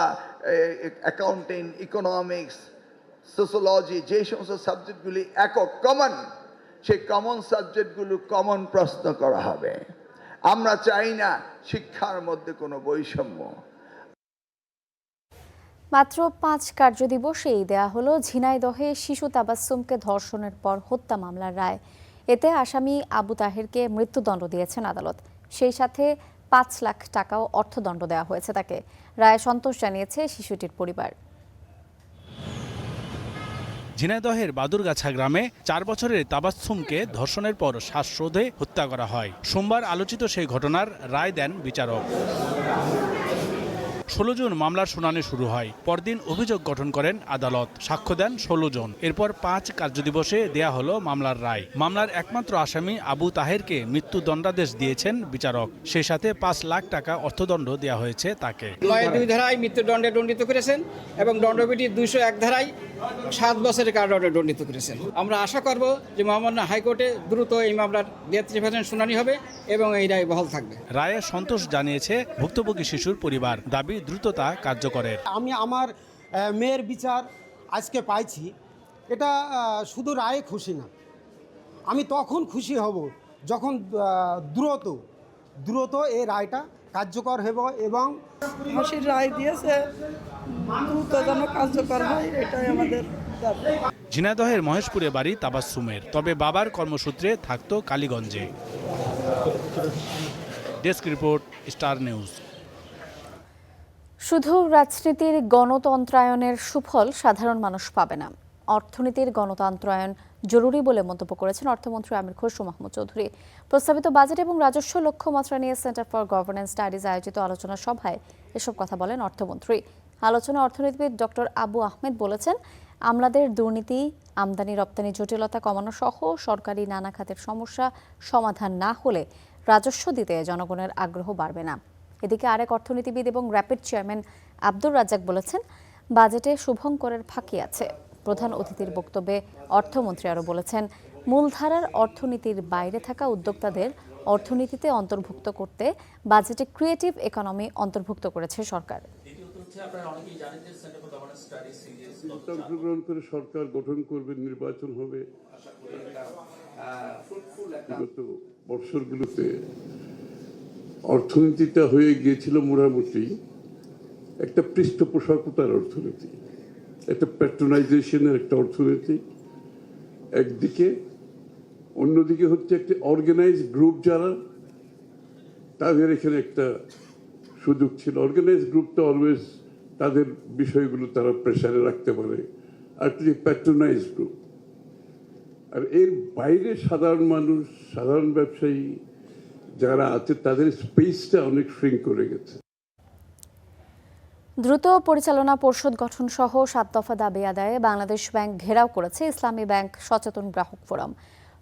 অ্যাকাউন্টিং, ইকোনমিক্স, সোশ্যোলজি, যে সমস্ত সাবজেক্টগুলি একক কমন, সেই কমন সাবজেক্টগুলো কমন প্রশ্ন করা হবে। আমরা চাই না শিক্ষার মধ্যে কোনো বৈষম্য। মাত্র 5 কার্যদিবসেই দেয়া হলো ঝিনাইদহে শিশু তাবাসসুমকে ধর্ষণের পর হত্যা মামলার রায়। এতে আসামি আবু তাহেরকে মৃত্যুদণ্ড দিয়েছেন আদালত। সেই সাথে 5 লাখ টাকাও অর্থদণ্ড দেওয়া হয়েছে তাকে। রায়ে সন্তোষ জানিয়েছে শিশুটির পরিবার। ঝিনাইদহের বাদুরগাছা গ্রামে 4 বছরের তাবাসসুমকে ধর্ষণের পর শ্বাসরোধে হত্যা করা হয়। সোমবার আলোচিত সেই ঘটনার রায় দেন বিচারক। 16 জুন মামলার শুনানি শুরু হয়। পরদিন অভিযোগ গঠন করেন আদালত। সাক্ষ্য দেন 16 জন। এরপর 5 কার্যদিবসে দেয়া হলো মামলার রায়। মামলার একমাত্র আসামি আবু তাহেরকে মৃত্যুদণ্ডাদেশ দিয়েছেন বিচারক। সেই সাথে 5 লাখ টাকা অর্থদণ্ড দেওয়া হয়েছে তাকে। 2 ধারায় মৃত্যুদণ্ডে দণ্ডিত করেছেন এবং দণ্ডবিধি 201 ধারায় 7 বছরের কারাদণ্ডে দণ্ডিত করেছেন। আমরা আশা করব যে মহামান্য হাইকোর্টে দ্রুত এই মামলার 33% শুনানি হবে এবং এই রায় বহাল থাকবে। রায়ে সন্তোষ জানিয়েছে ভুক্তভোগী শিশুর পরিবার। দাবি দ্রুততা কার্যকরের। আমি আমার মেয়ের বিচার আজকে পাইছি, এটা শুধু রায়ে খুশি না, আমি তখন খুশি হব যখন দ্রুত এই রায়টা কার্যকর হবে এবং ফাঁসির রায় দিয়েছে, দ্রুত যেন কার্যকর হয়, এটাই আমাদের দাবি। ঝিনাইদহের মহেশপুরে বাড়ি তাবাসসুমের, তবে বাবার কর্মসূত্রে থাকতো কালীগঞ্জে। Desk report, star news. শুধু রাজনীতির গণতন্ত্রায়নের সুফল সাধারণ মানুষ পাবে না, অর্থনীতির গণতন্ত্রায়ন জরুরি বলে মন্তব্য করেছেন অর্থমন্ত্রী আমির খসরু মাহমুদ চৌধুরী। প্রস্তাবিত বাজেট এবং রাজস্ব লক্ষ্যমাত্রা নিয়ে সেন্টার ফর গভর্নেন্স স্টাডিজ আয়োজিত আলোচনা সভায় এসব কথা বলেন অর্থমন্ত্রী। আলোচনায় অর্থনীতিবিদ ডক্টর আবু আহমেদ বলেছেন, আমলাদের দুর্নীতি, আমদানি রপ্তানি জটিলতা কমানো সহ সরকারি নানা খাতের সমস্যা সমাধান না হলে রাজস্ব দিতে জনগণের আগ্রহ বাড়বে না। এদিকে আরেক অর্থনীতিবিদ এবং র্যাপিড চেয়ারম্যান আব্দুর রাজ্জাক বলেছেন, বাজেটে শুভঙ্করের ফাঁকি আছে। প্রধান অতিথির বক্তব্যে অর্থমন্ত্রী আরও বলেছেন, মূলধারার অর্থনীতির বাইরে থাকা উদ্যোক্তাদের অর্থনীতিতে অন্তর্ভুক্ত করতে বাজেটে ক্রিয়েটিভ ইকোনমি অন্তর্ভুক্ত করেছে সরকার। অংশগ্রহণ করে সরকার গঠন করবে, নির্বাচন হবে। বিগত বছরগুলোতে অর্থনীতিটা হয়ে গিয়েছিল মোটামুটি একটা পৃষ্ঠপোষকতার অর্থনীতি, একটা প্যাট্রোনাইজেশনের একটা অর্থনীতি একদিকে, অন্যদিকে হচ্ছে একটা অর্গানাইজড গ্রুপ যারা, তাদের এখানে একটা সুযোগ ছিল। অর্গানাইজড গ্রুপটা অলওয়েজ তাদের বিষয়গুলো তারা প্রেসারে রাখতে পারে, আর একটা প্যাট্রোনাইজড গ্রুপ। আর এর বাইরে সাধারণ মানুষ, সাধারণ ব্যবসায়ী যারা আছে, তাদের স্পেসটা অনেক শ্রিঙ্ক করে গেছে। দ্রুত পরিচালনা পর্ষদ গঠন সহ 7 দফা দাবি আদায়ে বাংলাদেশ ব্যাংক ঘেরাও করেছে ইসলামী ব্যাংক সচেতন গ্রাহক ফোরাম।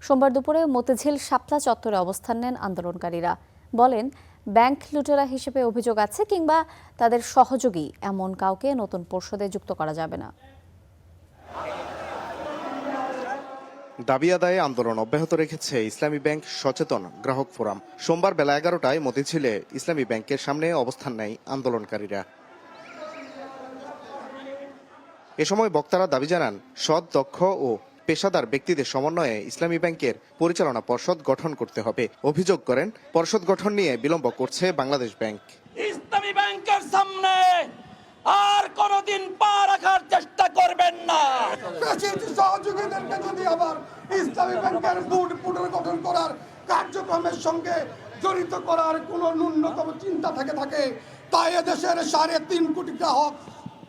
সোমবার দুপুরে মতিঝিল শাপলা চত্বরে অবস্থান নেন আন্দোলনকারীরা। বলেন, ব্যাংক লুটেরা হিসেবে অভিযোগ আছে কিংবা তাদের সহযোগী এমন কাউকে নতুন পর্ষদে যুক্ত করা যাবে না। দাবি আদায়ে আন্দোলন অব্যাহত রেখেছে ইসলামী ব্যাংক সচেতন গ্রাহক ফোরাম। সোমবার বেলা 11টায় মতিঝিলে ইসলামী ব্যাংকের সামনে অবস্থান নেয় আন্দোলনকারীরা। এ সময় বক্তারা দাবি জানান, সৎ, দক্ষ ও পেশাদার ব্যক্তিদের সমন্বয়ে ইসলামী ব্যাংকের পরিচালনা পর্ষদ গঠন করতে হবে। অভিযোগ করেন, পর্ষদ গঠন নিয়ে বিলম্ব করছে বাংলাদেশ ব্যাংক। ইসলামী ব্যাংকের সামনে আর কোনদিন পা রাখার চেষ্টা করবেন না। সহযোগীদেরকে যদি আবার ইসলামী ব্যাংকের বোর্ড গঠন করার কার্যক্রমের সঙ্গে জড়িত করার কোন ন্যূনতম চিন্তা থাকে, তাই এদেশের 3.5 কোটি গ্রাহক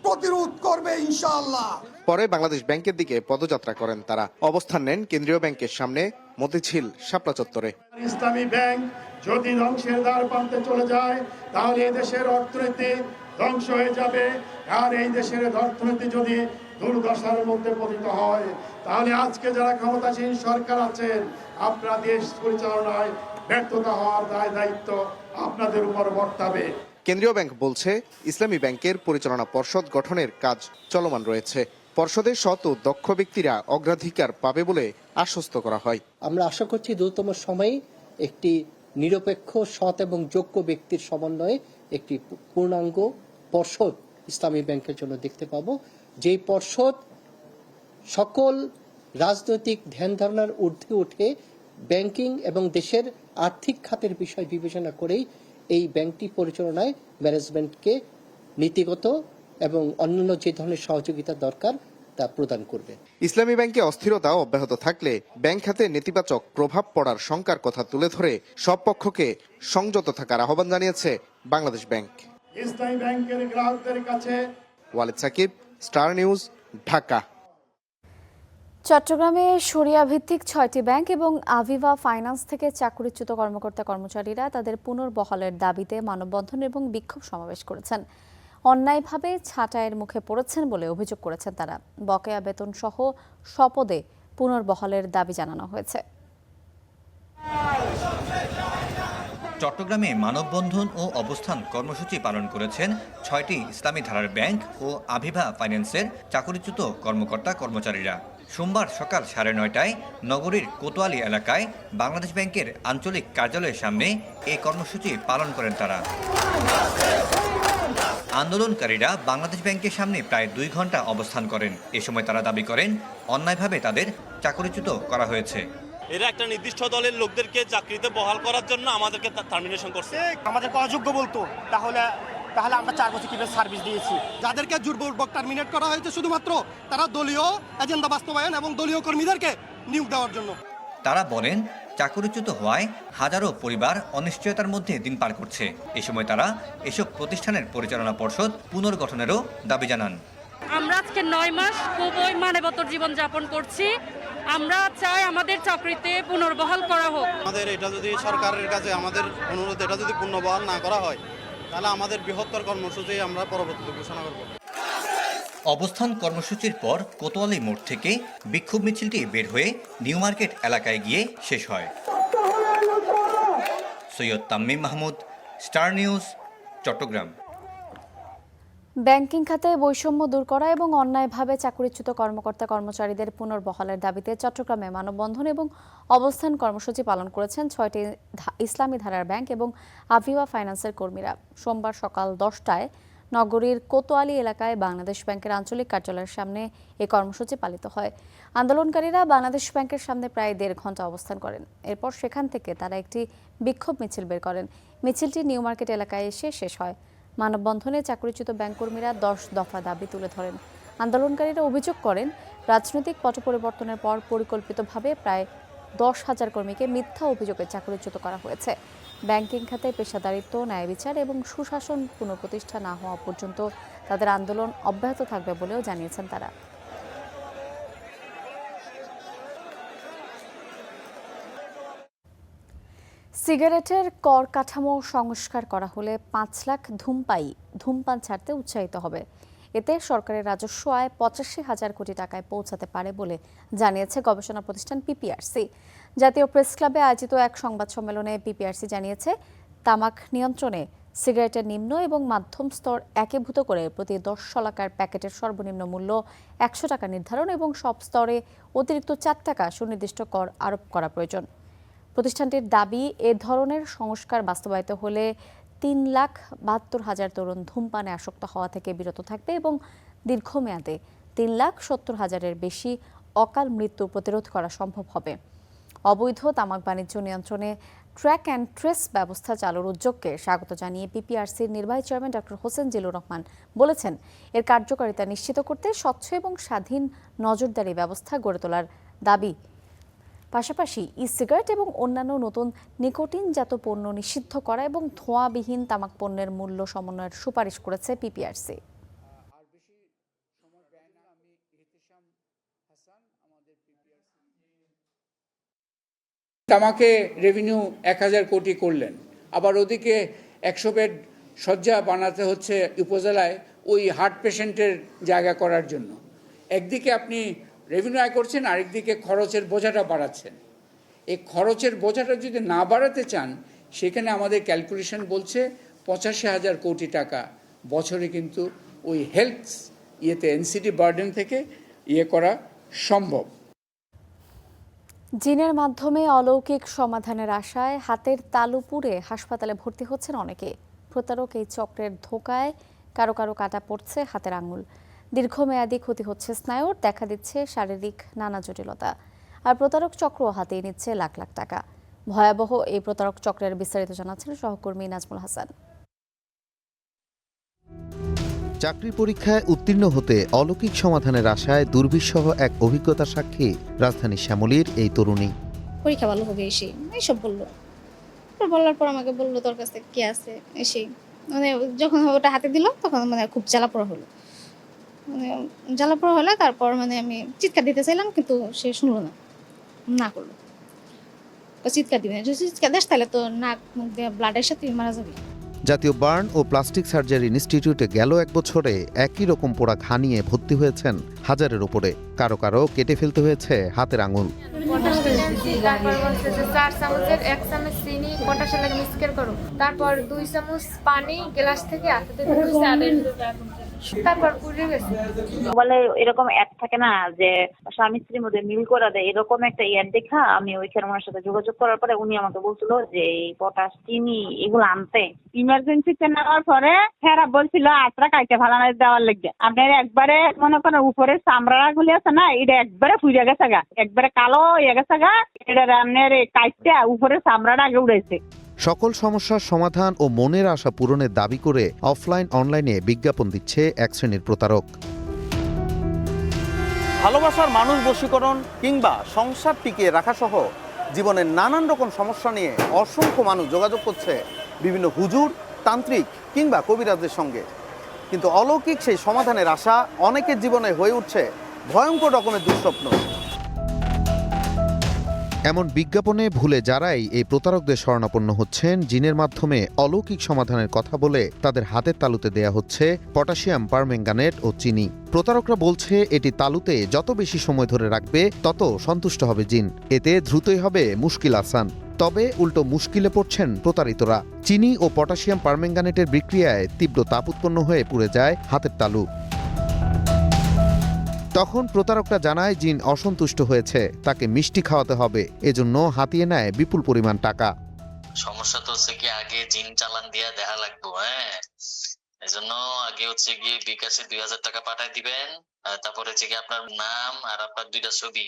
প্রতিরোধ করবে ইনশাআল্লাহ। পরে বাংলাদেশ ব্যাংকের দিকে পদযাত্রা করেন তারা। অবস্থান নেন কেন্দ্রীয় ব্যাংকের সামনে মতিঝিল শাপলা চত্বরে। ইসলামী ব্যাংক যদি ধ্বংসের দ্বার প্রান্তে চলে যায়, তাহলে এই দেশের অর্থনীতি ধ্বংস হয়ে যাবে। আর এই দেশের অর্থনীতি যদি দুর্দশার মধ্যে পতিত হয়, তাহলে আজকে যারা ক্ষমতাসীন সরকার আছেন, আপনারা দেশ পরিচালনায় ব্যর্থতা হওয়ার দায়িত্ব আপনাদের উপর বর্তাবে। কেন্দ্রীয় ব্যাংক বলছে, ইসলামী ব্যাংকের পরিচালনা পর্ষদ গঠনের কাজ চলমান রয়েছে। পর্ষদের সৎ ও দক্ষ ব্যক্তিরা অগ্রাধিকার পাবে বলে আশ্বস্ত করা হয়। আমরা আশা করছি দ্রুততম সময়ে একটি নিরপেক্ষ, সৎ এবং যোগ্য ব্যক্তির সমন্বয়ে একটি পূর্ণাঙ্গ পর্ষদ ইসলামী ব্যাংকের জন্য দেখতে পাবো, যেই পর্ষদ সকল রাজনৈতিক ধ্যান ধারণার ঊর্ধ্বে উঠে ব্যাংকিং এবং দেশের আর্থিক খাতের বিষয় বিবেচনা করেই এই ব্যাংকটি পরিচালনায় ম্যানেজমেন্টকে নীতিগত এবং অন্যান্য যে ধরনের সহযোগিতা দরকার তা প্রদান করবে। ইসলামী ব্যাংকে অস্থিরতা অব্যাহত থাকলে ব্যাংক খাতে নেতিবাচক প্রভাব পড়ার শঙ্কার কথা তুলে ধরে সব পক্ষকে সংযত থাকার আহ্বান জানিয়েছে বাংলাদেশ ব্যাংক। ইসলামী ব্যাংকের গ্রাহকদের কাছে ওয়ালিদ সাকিব, স্টার নিউজ, ঢাকা। চট্টগ্রামে শরিয়া ভিত্তিক 6টি ব্যাংক এবং আভিভা ফাইন্যান্স থেকে চাকরিচ্যুত কর্মকর্তা কর্মচারীরা তাদের পুনর্বহালের দাবিতে মানববন্ধন এবং বিক্ষোভ সমাবেশ করেছেন। অন্যায়ভাবে ছাঁটাইয়ের মুখে পড়েছেন বলে অভিযোগ করেছেন তারা। বকেয়া বেতন সহ স্বপদে পুনর্বহালের দাবি জানানো হয়েছে। চট্টগ্রামে মানববন্ধন ও অবস্থান কর্মসূচি পালন করেছেন 6টি ইসলামী ধারার ব্যাংক ও আভিভা ফাইন্যান্সের চাকরিচ্যুত কর্মকর্তা কর্মচারীরা। সোমবার সকাল 9:30টায় নগরীর কোতোয়ালি এলাকায় বাংলাদেশ ব্যাংকের আঞ্চলিক কার্যালয়ের সামনে এই কর্মসূচি পালন করেন তারা। আন্দোলনকারীরা বাংলাদেশ ব্যাংকের সামনে প্রায় 2 ঘন্টা অবস্থান করেন। এ সময় তারা দাবি করেন, অন্যায়ভাবে তাদের চাকরিচ্যুত করা হয়েছে। এরা একটা নির্দিষ্ট দলের লোকদেরকে চাকরিতে বহাল করার জন্য আমাদেরকে টার্মিনেশন করছে। আমাদেরকে অযোগ্য বলতো, তাহলে আমরা 4 বছর কিভাবে সার্ভিস দিয়েছি। যাদেরকে জোরপূর্বক টার্মিনেট করা হয়েছে শুধুমাত্র তারা দলীয় এজেন্ডা বাস্তবায়ন এবং দলীয় কর্মীদেরকে নিয়োগ দেওয়ার জন্য। তারা বলেন, চাকরিচ্যুত হওয়ায় হাজারো পরিবার অনিশ্চয়তার মধ্যে দিন পার করছে। এ সময় তারা এসব প্রতিষ্ঠানের পরিচালনা পর্ষদ পুনর্গঠনেরও দাবি জানান। আমরা আজকে 9 মাস খুবই মানবতর জীবন যাপন করছি। আমরা চাই আমাদের চাকরিতে পুনর্বহাল করা হোক। আমাদের এটা যদি সরকারের কাছে আমাদের অনুরোধ এটা যদি পুনর্বহাল না করা হয় তাহলে আমাদের বৃহত্তর কর্মসূচি আমরা পরবর্তীতে ঘোষণা করব। অবস্থান কর্মসূচির পর কোতোয়ালি মোড় থেকে বিক্ষোভ মিছিলটি বের হয়ে নিউ মার্কেট এলাকায় গিয়ে শেষ হয়। Syed Tammim Mahmud, star news, Chattogram. Banking খাতে বৈষম্য দূর করা এবং অন্যায়ভাবে চাকরিচ্যুত কর্মকর্তা কর্মচারীদের পুনর্বহালের দাবিতে চট্টগ্রামে মানববন্ধন এবং অবস্থান কর্মসূচি পালন করেছেন 6টি ইসলামী ধারার ব্যাংক এবং আভিবা ফাইন্যান্সের কর্মীরা। সোমবার সকাল 10টায় নগরীর কোতোয়ালি এলাকায় বাংলাদেশ ব্যাংকের আঞ্চলিক কার্যালয়ের সামনে এই কর্মসূচি পালিত হয়। আন্দোলনকারীরা বাংলাদেশ ব্যাংকের সামনে প্রায় 1.5 ঘন্টা অবস্থান করেন। এরপর সেখান থেকে তারা একটি বিক্ষোভ মিছিল বের করেন। মিছিলটি নিউ মার্কেট এলাকায় এসে শেষ হয়। মানববন্ধনে চাকরিচ্যুত ব্যাংক কর্মীরা 10 দফা দাবি তুলে ধরেন। আন্দোলনকারীরা অভিযোগ করেন, রাজনৈতিক পট পরিবর্তনের পর পরিকল্পিতভাবে প্রায় 10,000 কর্মীকে মিথ্যা অভিযোগে চাকরিচ্যুত করা হয়েছে। ব্যাংকিং খাতে পেশাদারিত্ব, ন্যায় বিচার এবং সুশাসন পুনঃপ্রতিষ্ঠা না হওয়া পর্যন্ত তাদের আন্দোলন অব্যাহত থাকবে বলেও জানিয়েছেন তারা। সিগারেটের কর কাঠামো সংস্কার করা হলে 5 লাখ ধূমপান ছাড়তে উৎসাহিত হবে। এতে সরকারের রাজস্ব আয় 85,000 কোটি টাকায় পৌঁছাতে পারে বলে জানিয়েছে গবেষণা প্রতিষ্ঠান পিপিআরসি। জাতীয় প্রেস ক্লাবে আয়োজিত এক সংবাদ সম্মেলনে পিপিআরসি জানিয়েছে, তামাক নিয়ন্ত্রণে সিগারেটের নিম্ন এবং মাধ্যম স্তর একীভূত করে প্রতি 10 শলাকার প্যাকেটের সর্বনিম্ন মূল্য 100 টাকা নির্ধারণ এবং সব স্তরে অতিরিক্ত 4 টাকা সুনির্দিষ্ট কর আরোপ করা প্রয়োজন। প্রতিষ্ঠানটির দাবি, এ ধরনের সংস্কার বাস্তবায়িত হলে 3,72,000 তরুণ ধূমপানে আসক্ত হওয়া থেকে বিরত থাকবে এবং দীর্ঘমেয়াদে 3,70,000-এর বেশি অকাল মৃত্যু প্রতিরোধ করা সম্ভব হবে। অবৈধ তামাক বাণিজ্য নিয়ন্ত্রণে ট্র্যাক অ্যান্ড ট্রেস ব্যবস্থা চালুর উদ্যোগকে স্বাগত জানিয়ে পিপিআরসির নির্বাহী চেয়ারম্যান ডক্টর হোসেন জিল্লুর রহমান বলেছেন, এর কার্যকারিতা নিশ্চিত করতে স্বচ্ছ এবং স্বাধীন নজরদারি ব্যবস্থা গড়ে তোলার দাবি। পাশাপাশি ই সিগারেট এবং অন্যান্য নতুন নিকোটিনজাত পণ্য নিষিদ্ধ করা এবং ধোঁয়াবিহীন তামাক পণ্যের মূল্য সমন্বয়ের সুপারিশ করেছে পিপিআরসি। তামাকে রেভিনিউ 1,000 কোটি করলেন, আবার ওদিকে 100 বেড শয্যা বানাতে হচ্ছে উপজেলায় ওই হার্ট পেশেন্টের জায়গা করার জন্য। একদিকে আপনি রেভিনিউ আয় করছেন, আরেকদিকে খরচের বোঝাটা বাড়াচ্ছেন। এই খরচের বোঝাটা যদি না বাড়াতে চান, সেখানে আমাদের ক্যালকুলেশন বলছে 85,000 কোটি টাকা বছরে কিন্তু ওই হেলথ এনসিডি বার্ডেন থেকে করা সম্ভব। জিনের মাধ্যমে অলৌকিক সমাধানের আশায় হাতের তালু পুড়ে হাসপাতালে ভর্তি হচ্ছেন অনেকে। প্রতারক এই চক্রের ধোঁকায় কারো কারো কাটা পড়ছে হাতের আঙুল। দীর্ঘমেয়াদী ক্ষতি হচ্ছে স্নায়ুর, দেখা দিচ্ছে শারীরিক নানা জটিলতা। আর প্রতারক চক্র হাতিয়ে নিচ্ছে লাখ লাখ টাকা। ভয়াবহ এই প্রতারক চক্রের বিস্তারিত জানাচ্ছেন সহকর্মী নাজমুল হাসান। চাকরি পরীক্ষায় উত্তীর্ণ হতে অলৌকিক সমাধানের আশায় দুর্বিষহ এক অভিজ্ঞতার সাক্ষী রাজধানীর শ্যামলীর এই তরুণী। পরীক্ষা ভালো হবে এসে এইসব বললো। বলার পর আমাকে বললো তোর কাছে কি আছে এসে, মানে যখন ওটা হাতে দিল তখন মানে খুব জ্বালাপোড়া হলো। মানে জ্বালাপোড়া হলে তারপর মানে আমি চিৎকার দিতে চাইলাম, কিন্তু সে শুনলো না করলো। চিৎকার দিবে না, যদি চিৎকার দেশ তাহলে তো নাক মুখ দিয়ে ব্লাডের সাথে মারা যাবে। জাতীয় বার্ন ও প্লাস্টিক সার্জারি ইনস্টিটিউটে গেল 1 বছরে একই রকম পোড়া ঘা নিয়ে ভর্তি হয়েছেন হাজারের উপরে। কারো কারো কেটে ফেলতে হয়েছে হাতের আঙুল। তারপর বলছে যে 4 চামচের 1 চামচ চিনি পটাশের লাগে মিক্স করো, তারপর 2 চামচ পানি গ্লাস থেকে হাতে দিতে, তারপর পুড়ে গেছে। বলে এরকম অ্যাড থাকে না যে স্বামী স্ত্রীর মধ্যে মিল করে দেয়, এরকম একটা অ্যাড দেখা আমি ওইখানে ওনার সাথে যোগাযোগ করার পরে উনি আমাকে বলছিল যে এই পটাশ চিনি এগুলো আনতে। ইমার্জেন্সিতে নেওয়ার পরে ফেরা বলছিল আত্রা কাইতে ভালো দেওয়ার লেগে। আপনার একবারে মনে করেন উপরে চামড়া গুলি আছে না, এটা একবারে ফুজে গেছে গা, একবারে কালো হয়ে গেছে গা। এটা আপনার কাইতে উপরে চামড়াটা আগে উড়েছে। সকল সমস্যার সমাধান ও মনের আশা পূরণের দাবি করে অফলাইন অনলাইনে বিজ্ঞাপন দিচ্ছে এক শ্রেণীর প্রতারক। ভালোবাসার মানুষ বশীকরণ কিংবা সংসার টিকিয়ে রাখা সহ জীবনের নানান রকম সমস্যা নিয়ে অসংখ্য মানুষ যোগাযোগ করছে বিভিন্ন হুজুর, তান্ত্রিক কিংবা কবিরাজদের সঙ্গে, কিন্তু অলৌকিক সেই সমাধানের আশা অনেকের জীবনে হয়ে উঠছে ভয়ঙ্কর রকমের দুঃস্বপ্ন। এমন বিজ্ঞাপনে ভুলে যারাই এই প্রতারকদের শরণাপন্ন হচ্ছেন, জিনের মাধ্যমে অলৌকিক সমাধানের কথা বলে তাদের হাতের তালুতে দেয়া হচ্ছে পটাশিয়াম পারম্যাঙ্গানেট ও চিনি। প্রতারকরা বলছে এটি তালুতে যত বেশি সময় ধরে রাখবে তত সন্তুষ্ট হবে জিন, এতে দ্রুতই হবে মুশকিল আসান। তবে উল্টো মুশকিলে পড়ছেন প্রতারিতরা। চিনি ও পটাশিয়াম পারম্যাঙ্গানেটের বিক্রিয়ায় তীব্র তাপ উৎপন্ন হয়ে পুড়ে যায় হাতের তালু। তখন প্রতারকরা জানায় জিন অসন্তুষ্ট হয়েছে, তাকে মিষ্টি খাওয়াতে হবে, এজন্য হাতিয়ে নেয় বিপুল পরিমাণ টাকা। সমস্যা তো হচ্ছে কি আগে জিন চালান দিয়া দেখা লাগতো, এজন্য আগে হচ্ছে গিয়ে বিকাশে 2000 টাকা পাঠাই দিবেন, তারপরে হচ্ছে কি আপনার নাম আর আপনার 2টা ছবি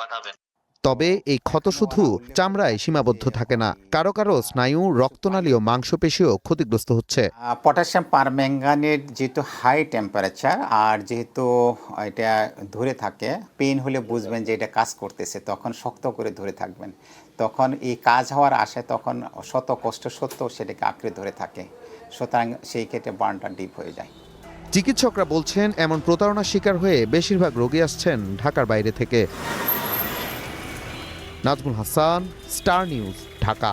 পাঠাবেন। তবে এই ক্ষত শুধু চামড়ায় সীমাবদ্ধ থাকে না, কারো কারো স্নায়ু, রক্তনালী ও মাংসপেশিও ক্ষতিগ্রস্ত হচ্ছে। পটাশিয়াম পারম্যাঙ্গানেট যেহেতু হাই টেম্পারেচার আর যেহেতু এটা ধরে থাকে, পেইন হলে বুঝবেন যে এটা কাজ করতেছে, তখন শক্ত করে ধরে থাকবেন। তখন এই কাজ হওয়ার আশায় তখন শত কষ্ট সত্ত্বেও সেটাকে আঁকড়ে ধরে থাকে, সুতরাং সেই ক্ষেত্রে বার্নটা ডিপ হয়ে যায়। চিকিৎসকরা বলছেন এমন প্রতারণার শিকার হয়ে বেশিরভাগ রোগী আসছেন ঢাকার বাইরে থেকে। Nazmul Hasan, star news, Dhaka.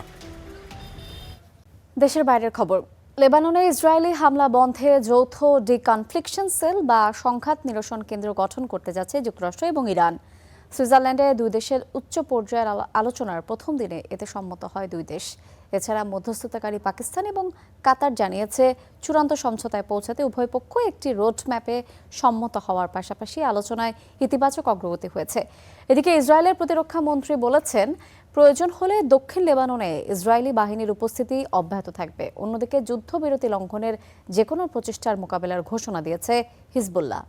দেশের বাইরের খবর। লেবাননে ইসরায়েলি হামলা বন্ধে যৌথ ডিকনফ্লিকশন সেল বা সংঘাত নিরসন কেন্দ্র গঠন করতে যাচ্ছে যুক্তরাষ্ট্র এবং ইরান। সুইজারল্যান্ডে দুই দেশের উচ্চ পর্যায়ের আলোচনার প্রথম দিনে এতে সম্মত হয় দুই দেশ। এছাড়া মধ্যস্থতাকারী পাকিস্তান এবং কাতার জানিয়েছে চূড়ান্ত সমঝোতায় পৌঁছাতে উভয় পক্ষ একটি রোডম্যাপে সম্মত হওয়ার পাশাপাশি আলোচনায় ইতিবাচক অগ্রগতি হয়েছে। এদিকে ইসরায়েলের প্রতিরক্ষা মন্ত্রী বলেছেন, প্রয়োজন হলে দক্ষিণ লেবাননে ইসরায়েলি বাহিনীর উপস্থিতি অব্যাহত থাকবে। অন্যদিকে যুদ্ধবিরতি লঙ্ঘনের যেকোনো প্রচেষ্টার মোকাবেলার ঘোষণা দিয়েছে হিজবুল্লাহ।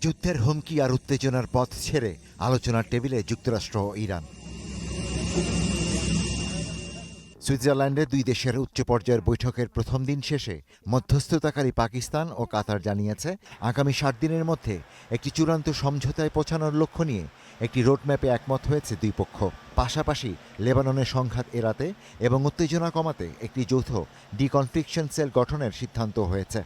যুদ্ধের হুমকি আর উত্তেজনার পথ ছেড়ে আলোচনার টেবিলে যুক্তরাষ্ট্র ও ইরান। সুইজারল্যান্ডে দুই দেশের উচ্চ পর্যায়ের বৈঠকের প্রথম দিন শেষে মধ্যস্থতাকারী পাকিস্তান ও কাতার জানিয়েছে আগামী 7 দিনের মধ্যে একটি চূড়ান্ত সমঝোতায় পৌঁছানোর লক্ষ্য নিয়ে একটি রোডম্যাপে একমত হয়েছে দুই পক্ষ। পাশাপাশি লেবাননের সংঘাত এড়াতে এবং উত্তেজনা কমাতে একটি যৌথ ডিকনফ্লিকশন সেল গঠনের সিদ্ধান্ত হয়েছে।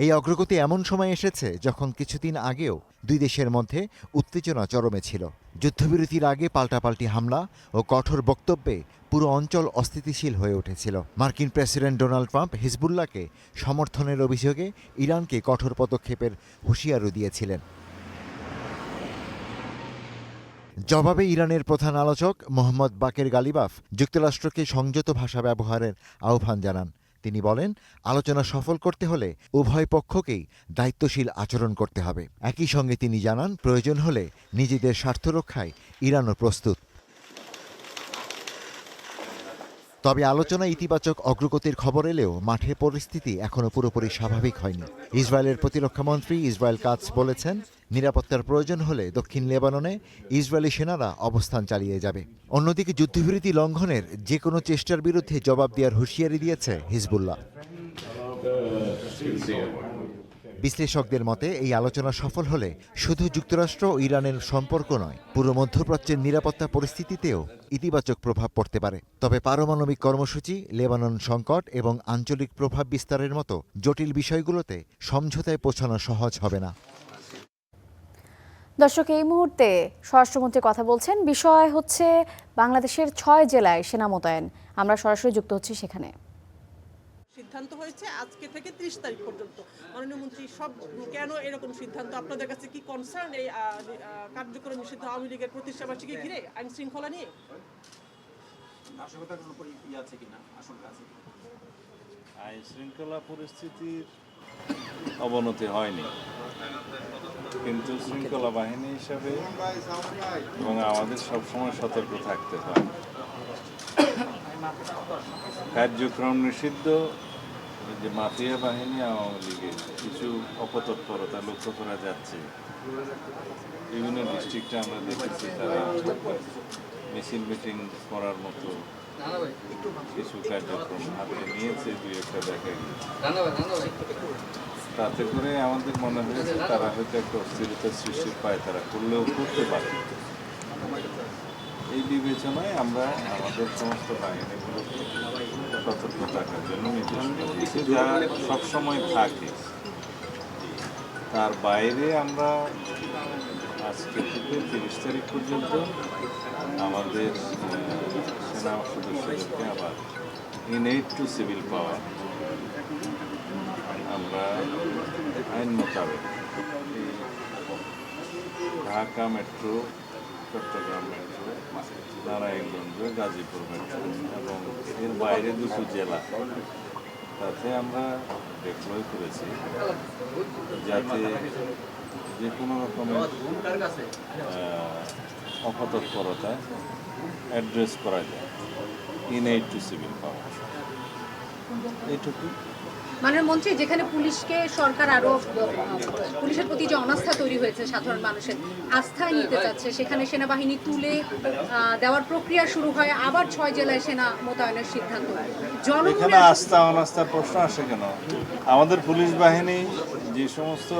এই অগ্রগতি এমন সময় এসেছে যখন কিছুদিন আগেও দুই দেশের মধ্যে উত্তেজনা চরমে ছিল। যুদ্ধবিরতির আগে পাল্টাপাল্টি হামলা ও কঠোর বক্তব্যে পুরো অঞ্চল অস্থিতিশীল হয়ে উঠেছিল। মার্কিন প্রেসিডেন্ট ডোনাল্ড ট্রাম্প হিজবুল্লাহকে সমর্থনের অভিযোগে ইরানকে কঠোর পদক্ষেপের হুঁশিয়ারও দিয়েছিলেন। জবাবে ইরানের প্রধান আলোচক মোহাম্মদ বাকের গালিবাফ যুক্তরাষ্ট্রকে সংযত ভাষা ব্যবহারের আহ্বান জানান। তিনি বলেন, আলোচনা সফল করতে হলে উভয় পক্ষকেই দায়িত্বশীল আচরণ করতে হবে। একই সঙ্গে তিনি জানান, প্রয়োজন হলে নিজেদের স্বার্থ রক্ষায় ইরানও প্রস্তুত। তবে আলোচনায় ইতিবাচক অগ্রগতির খবর এলেও মাঠে পরিস্থিতি এখনও পুরোপুরি স্বাভাবিক হয়নি। ইসরায়েলের প্রতিরক্ষামন্ত্রী ইসরায়েল কাটজ বলেছেন, নিরাপত্তার প্রয়োজন হলে দক্ষিণ লেবাননে ইসরায়েলি সেনারা অবস্থান চালিয়ে যাবে। অন্যদিকে যুদ্ধবিরতি লঙ্ঘনের যে কোনো চেষ্টার বিরুদ্ধে জবাব দেওয়ার হুঁশিয়ারি দিয়েছে হিজবুল্লাহ। বিশ্লেষকদের মতে এই আলোচনা সফল হলে শুধু যুক্তরাষ্ট্র ও ইরানের সম্পর্ক নয়, পুরো মধ্যপ্রাচ্যের নিরাপত্তা পরিস্থিতিতেও ইতিবাচক প্রভাব পড়তে পারে। তবে পারমাণবিক কর্মসূচি, লেবানন সংকট এবং আঞ্চলিক প্রভাব বিস্তারের মতো জটিল বিষয়গুলোতে সমঝোতায় পৌঁছানো সহজ হবে না। দর্শক, এই মুহূর্তে স্বরাষ্ট্রমন্ত্রী কথা বলছেন। বিষয় হচ্ছে বাংলাদেশের 6 জেলায় সেনা মোতায়েন। আমরা সরাসরি যুক্ত হচ্ছি সেখানে। সিদ্ধান্ত হয়েছে আজকে থেকে 30 তারিখ পর্যন্ত। মাননীয় মন্ত্রী, সব কেন এরকম সিদ্ধান্ত? আপনাদের কাছে কি কনসার্ন এই কার্যক্রম নিষিদ্ধ আওয়ামী লীগের প্রতিষ্ঠাবার্ষিকী ঘিরে আইন শৃঙ্খলা নিয়ে? নাশকতার কোনো আছে কিনা, আশঙ্কা আছে? আইন শৃঙ্খলা পরিস্থিতির অবনতি হয়নি, কিন্তু শৃঙ্খলা বাহিনী হিসাবে এবং আমাদের সবসময় সতর্ক থাকতে হয়। কার্যক্রম নিষিদ্ধ যে মাফিয়া বাহিনী আওয়ামী লীগের কিছু অপতৎপরতা লক্ষ্য করা যাচ্ছে। বিভিন্ন ডিস্ট্রিক্টে আমরা দেখেছি তারা মিছিল মিটিং করার মতো কিছু কার্যক্রম হাতে নিয়েছে, দুই একটা দেখা গিয়েছে। তাতে করে আমাদের মনে হয়েছে তারা হয়তো একটা অস্থিরতা সৃষ্টির পায়, তারা করলেও করতে পারে। এই বিবেচনায় আমরা আমাদের সমস্ত বাহিনীগুলোকে সতর্ক থাকার জন্য নির্দেশ দিয়েছি, যা সবসময় থাকে। তার বাইরে আমরা আজকে থেকে 30 তারিখ পর্যন্ত আমাদের সেনা সদস্যদেরকে আবার ইনএড টু সিভিল পাওয়ার আমরা আইন মোতাবেক Dhaka metro, Chittagong metro, Narayanganj, Gazipur metro এবং এর বাইরে 2 জেলা, তাতে আমরা ডিপ্লয় করেছি যাতে যে কোনো রকমের অপতৎপরতা অ্যাড্রেস করা যায় ইনএড টু সিভিল পাওয়ার। এইটুকু। মাননীয় মন্ত্রী, যেখানে পুলিশকে সরকার আরো পুলিশের প্রতি যে অনাস্থা তৈরি হয়েছে, সাধারণ মানুষের আস্থায় নিতে চাচ্ছে, সেখানে সেনাবাহিনী তুলে দেওয়ার প্রক্রিয়া শুরু হয়, আবার 6 জেলায় সেনা মোতায়েনের সিদ্ধান্ত। এখানে আস্থা অনাস্থার প্রশ্ন আসে কেন? আমাদের পুলিশ বাহিনী যে সমস্ত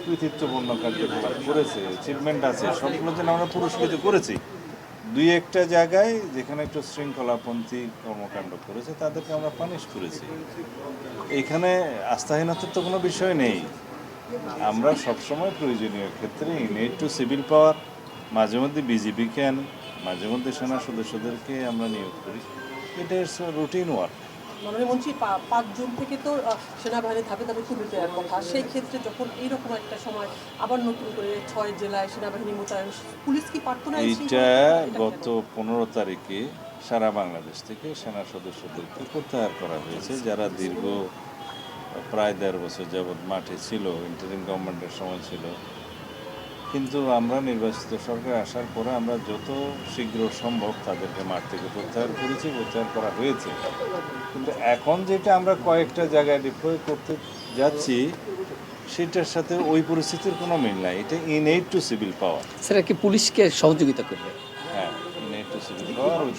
কৃতিত্বপূর্ণ কার্যকলাপ করেছে, অ্যাচিভমেন্ট আছে, সবগুলোর জন্য আমরা পুরস্কৃত করেছি। 2-1টা জায়গায় যেখানে একটু শৃঙ্খলাপন্থী কর্মকাণ্ড করেছে তাদেরকে আমরা পানিশ করেছি। এইখানে আস্থাহীনতার তো কোনো বিষয় নেই। আমরা সবসময় প্রয়োজনীয় ক্ষেত্রে ইনএড টু সিভিল পাওয়ার, মাঝে মধ্যে বিজিবিকে আনি, মাঝে মধ্যে সেনা সদস্যদেরকে আমরা নিয়োগ করি। এটা রুটিন ওয়ার্ক। মাননীয় মন্ত্রী, 5 জুন থেকে তো সেনাবাহিনী ধাপে ধাপে তুলে দেওয়ার কথা। সেই ক্ষেত্রে যখন এইরকম একটা সময় আবার নতুন করে 6 জেলায় সেনাবাহিনী মোতায়েন, পুলিশ কি পারত না? এইটা গত 15 তারিখে সারা বাংলাদেশ থেকে সেনা সদস্যদেরকে প্রত্যাহার করা হয়েছে, যারা দীর্ঘ প্রায় 1.5 বছর যাবৎ মাঠে ছিল, ইন্টারিম গভর্নমেন্টের সময় ছিল। কিন্তু আমরা নির্বাচিত সরকার আসার পরে আমরা যত শীঘ্র সম্ভব তাদেরকে মাঠ থেকে প্রত্যাহার করেছি, প্রত্যাহার করা হয়েছে। কিন্তু এখন যেটা আমরা কয়েকটা জায়গায় ডিপ্লয় করতে যাচ্ছি সেটার সাথে ওই পরিস্থিতির কোনো মিল নাই। এটা ইনএড টু সিভিল পাওয়ার। সেটা কি পুলিশকে সহযোগিতা করবে? হ্যাঁ, ইনএড টু সিভিল পাওয়ার উইথ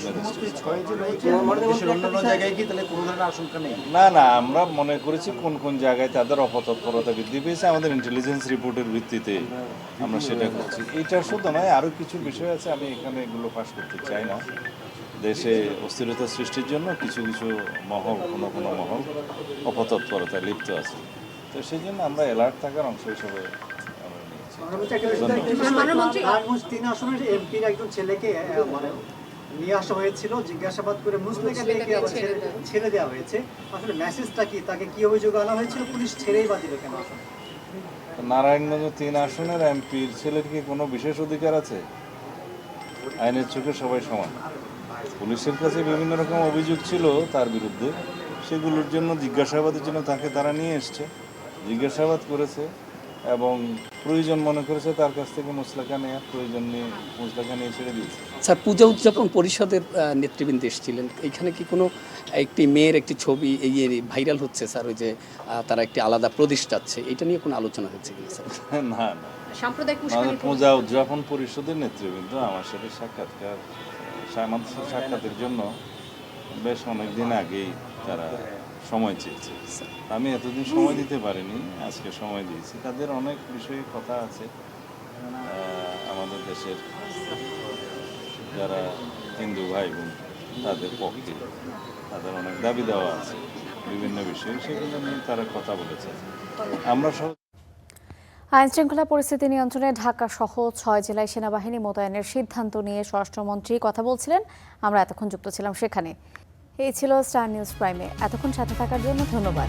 না না, আমরা মনে করেছি কোন কোন জায়গায় তাদের অপতৎপরতা বৃদ্ধি পেয়েছে, আমাদের ইন্টেলিজেন্স রিপোর্টের ভিত্তিতে আমরা সেটা করছি। এইটা শুধু নয়, আরও কিছু বিষয় আছে, আমি এখানে এগুলো ফাঁস করতে চাই না। দেশে অস্থিরতা সৃষ্টির জন্য কিছু কিছু মহল, কোনো মহল অপতৎপরতায় লিপ্ত আছে। তো সেই জন্য আমরা অ্যালার্ট থাকার অংশ হিসেবে নিয়ে আসা হয়েছিল, জিজ্ঞাসাবাদ করে মুসলিমকে ডেকে আবার ছেড়ে দেওয়া হয়েছে। আসলে মেসেজটা কি, তাকে কি অভিযোগ আনা হয়েছিল, পুলিশ ছেড়েই বা দিল কেন? আসলে নারায়ণগঞ্জ 3 আসনের এমপির ছেলের কি কোনো বিশেষ অধিকার আছে? আইনের চোখে সবাই সমান। পুলিশের কাছে বিভিন্ন রকম অভিযোগ ছিল তার বিরুদ্ধে, সেগুলোর জন্য জিজ্ঞাসাবাদের জন্য তাকে তারা নিয়ে এসছে, জিজ্ঞাসাবাদ করেছে এবং প্রয়োজন মনে করেছে তার কাছ থেকে মুসলাকা নেওয়ার প্রয়োজন নিয়ে মুসলাকা নিয়ে ছেড়ে দিয়েছে। স্যার, পূজা উদযাপন পরিষদের নেতৃবৃন্দ এসেছিলেন, এইখানে কি কোনো একটি মেয়ের একটি ছবি এই ভাইরাল হচ্ছে স্যার, ওই যে তারা একটি আলাদা প্রদেশ চাচ্ছে, এটা নিয়ে কোনো আলোচনা হচ্ছে কিনা স্যার? না না, সাম্প্রদায়িক পূজা উদযাপন পরিষদের নেতৃবৃন্দ আমার সাথে সাক্ষাতের জন্য বেশ অনেকদিন আগেই তারা সময় চেয়েছে। আমি এতদিন সময় দিতে পারিনি, আজকে সময় দিয়েছি। তাদের অনেক বিষয়ে কথা আছে, আমাদের দেশের যারা হিন্দু ভাই বোন তাদের পক্ষে তাদের অনেক দাবি দেওয়া আছে বিভিন্ন বিষয়ে, সেগুলো নিয়ে তারা কথা বলেছে। আমরা সব আইন শৃঙ্খলা পরিস্থিতি নিয়ন্ত্রণে ঢাকা সহ 6 জেলায় সেনাবাহিনী মোতায়েনের সিদ্ধান্ত নিয়ে স্বরাষ্ট্রমন্ত্রী কথা বলছিলেন। আমরা এতক্ষণ যুক্ত ছিলাম সেখানে। এই ছিল স্টার নিউজ প্রাইমে। এতক্ষণ সাথে থাকার জন্য ধন্যবাদ।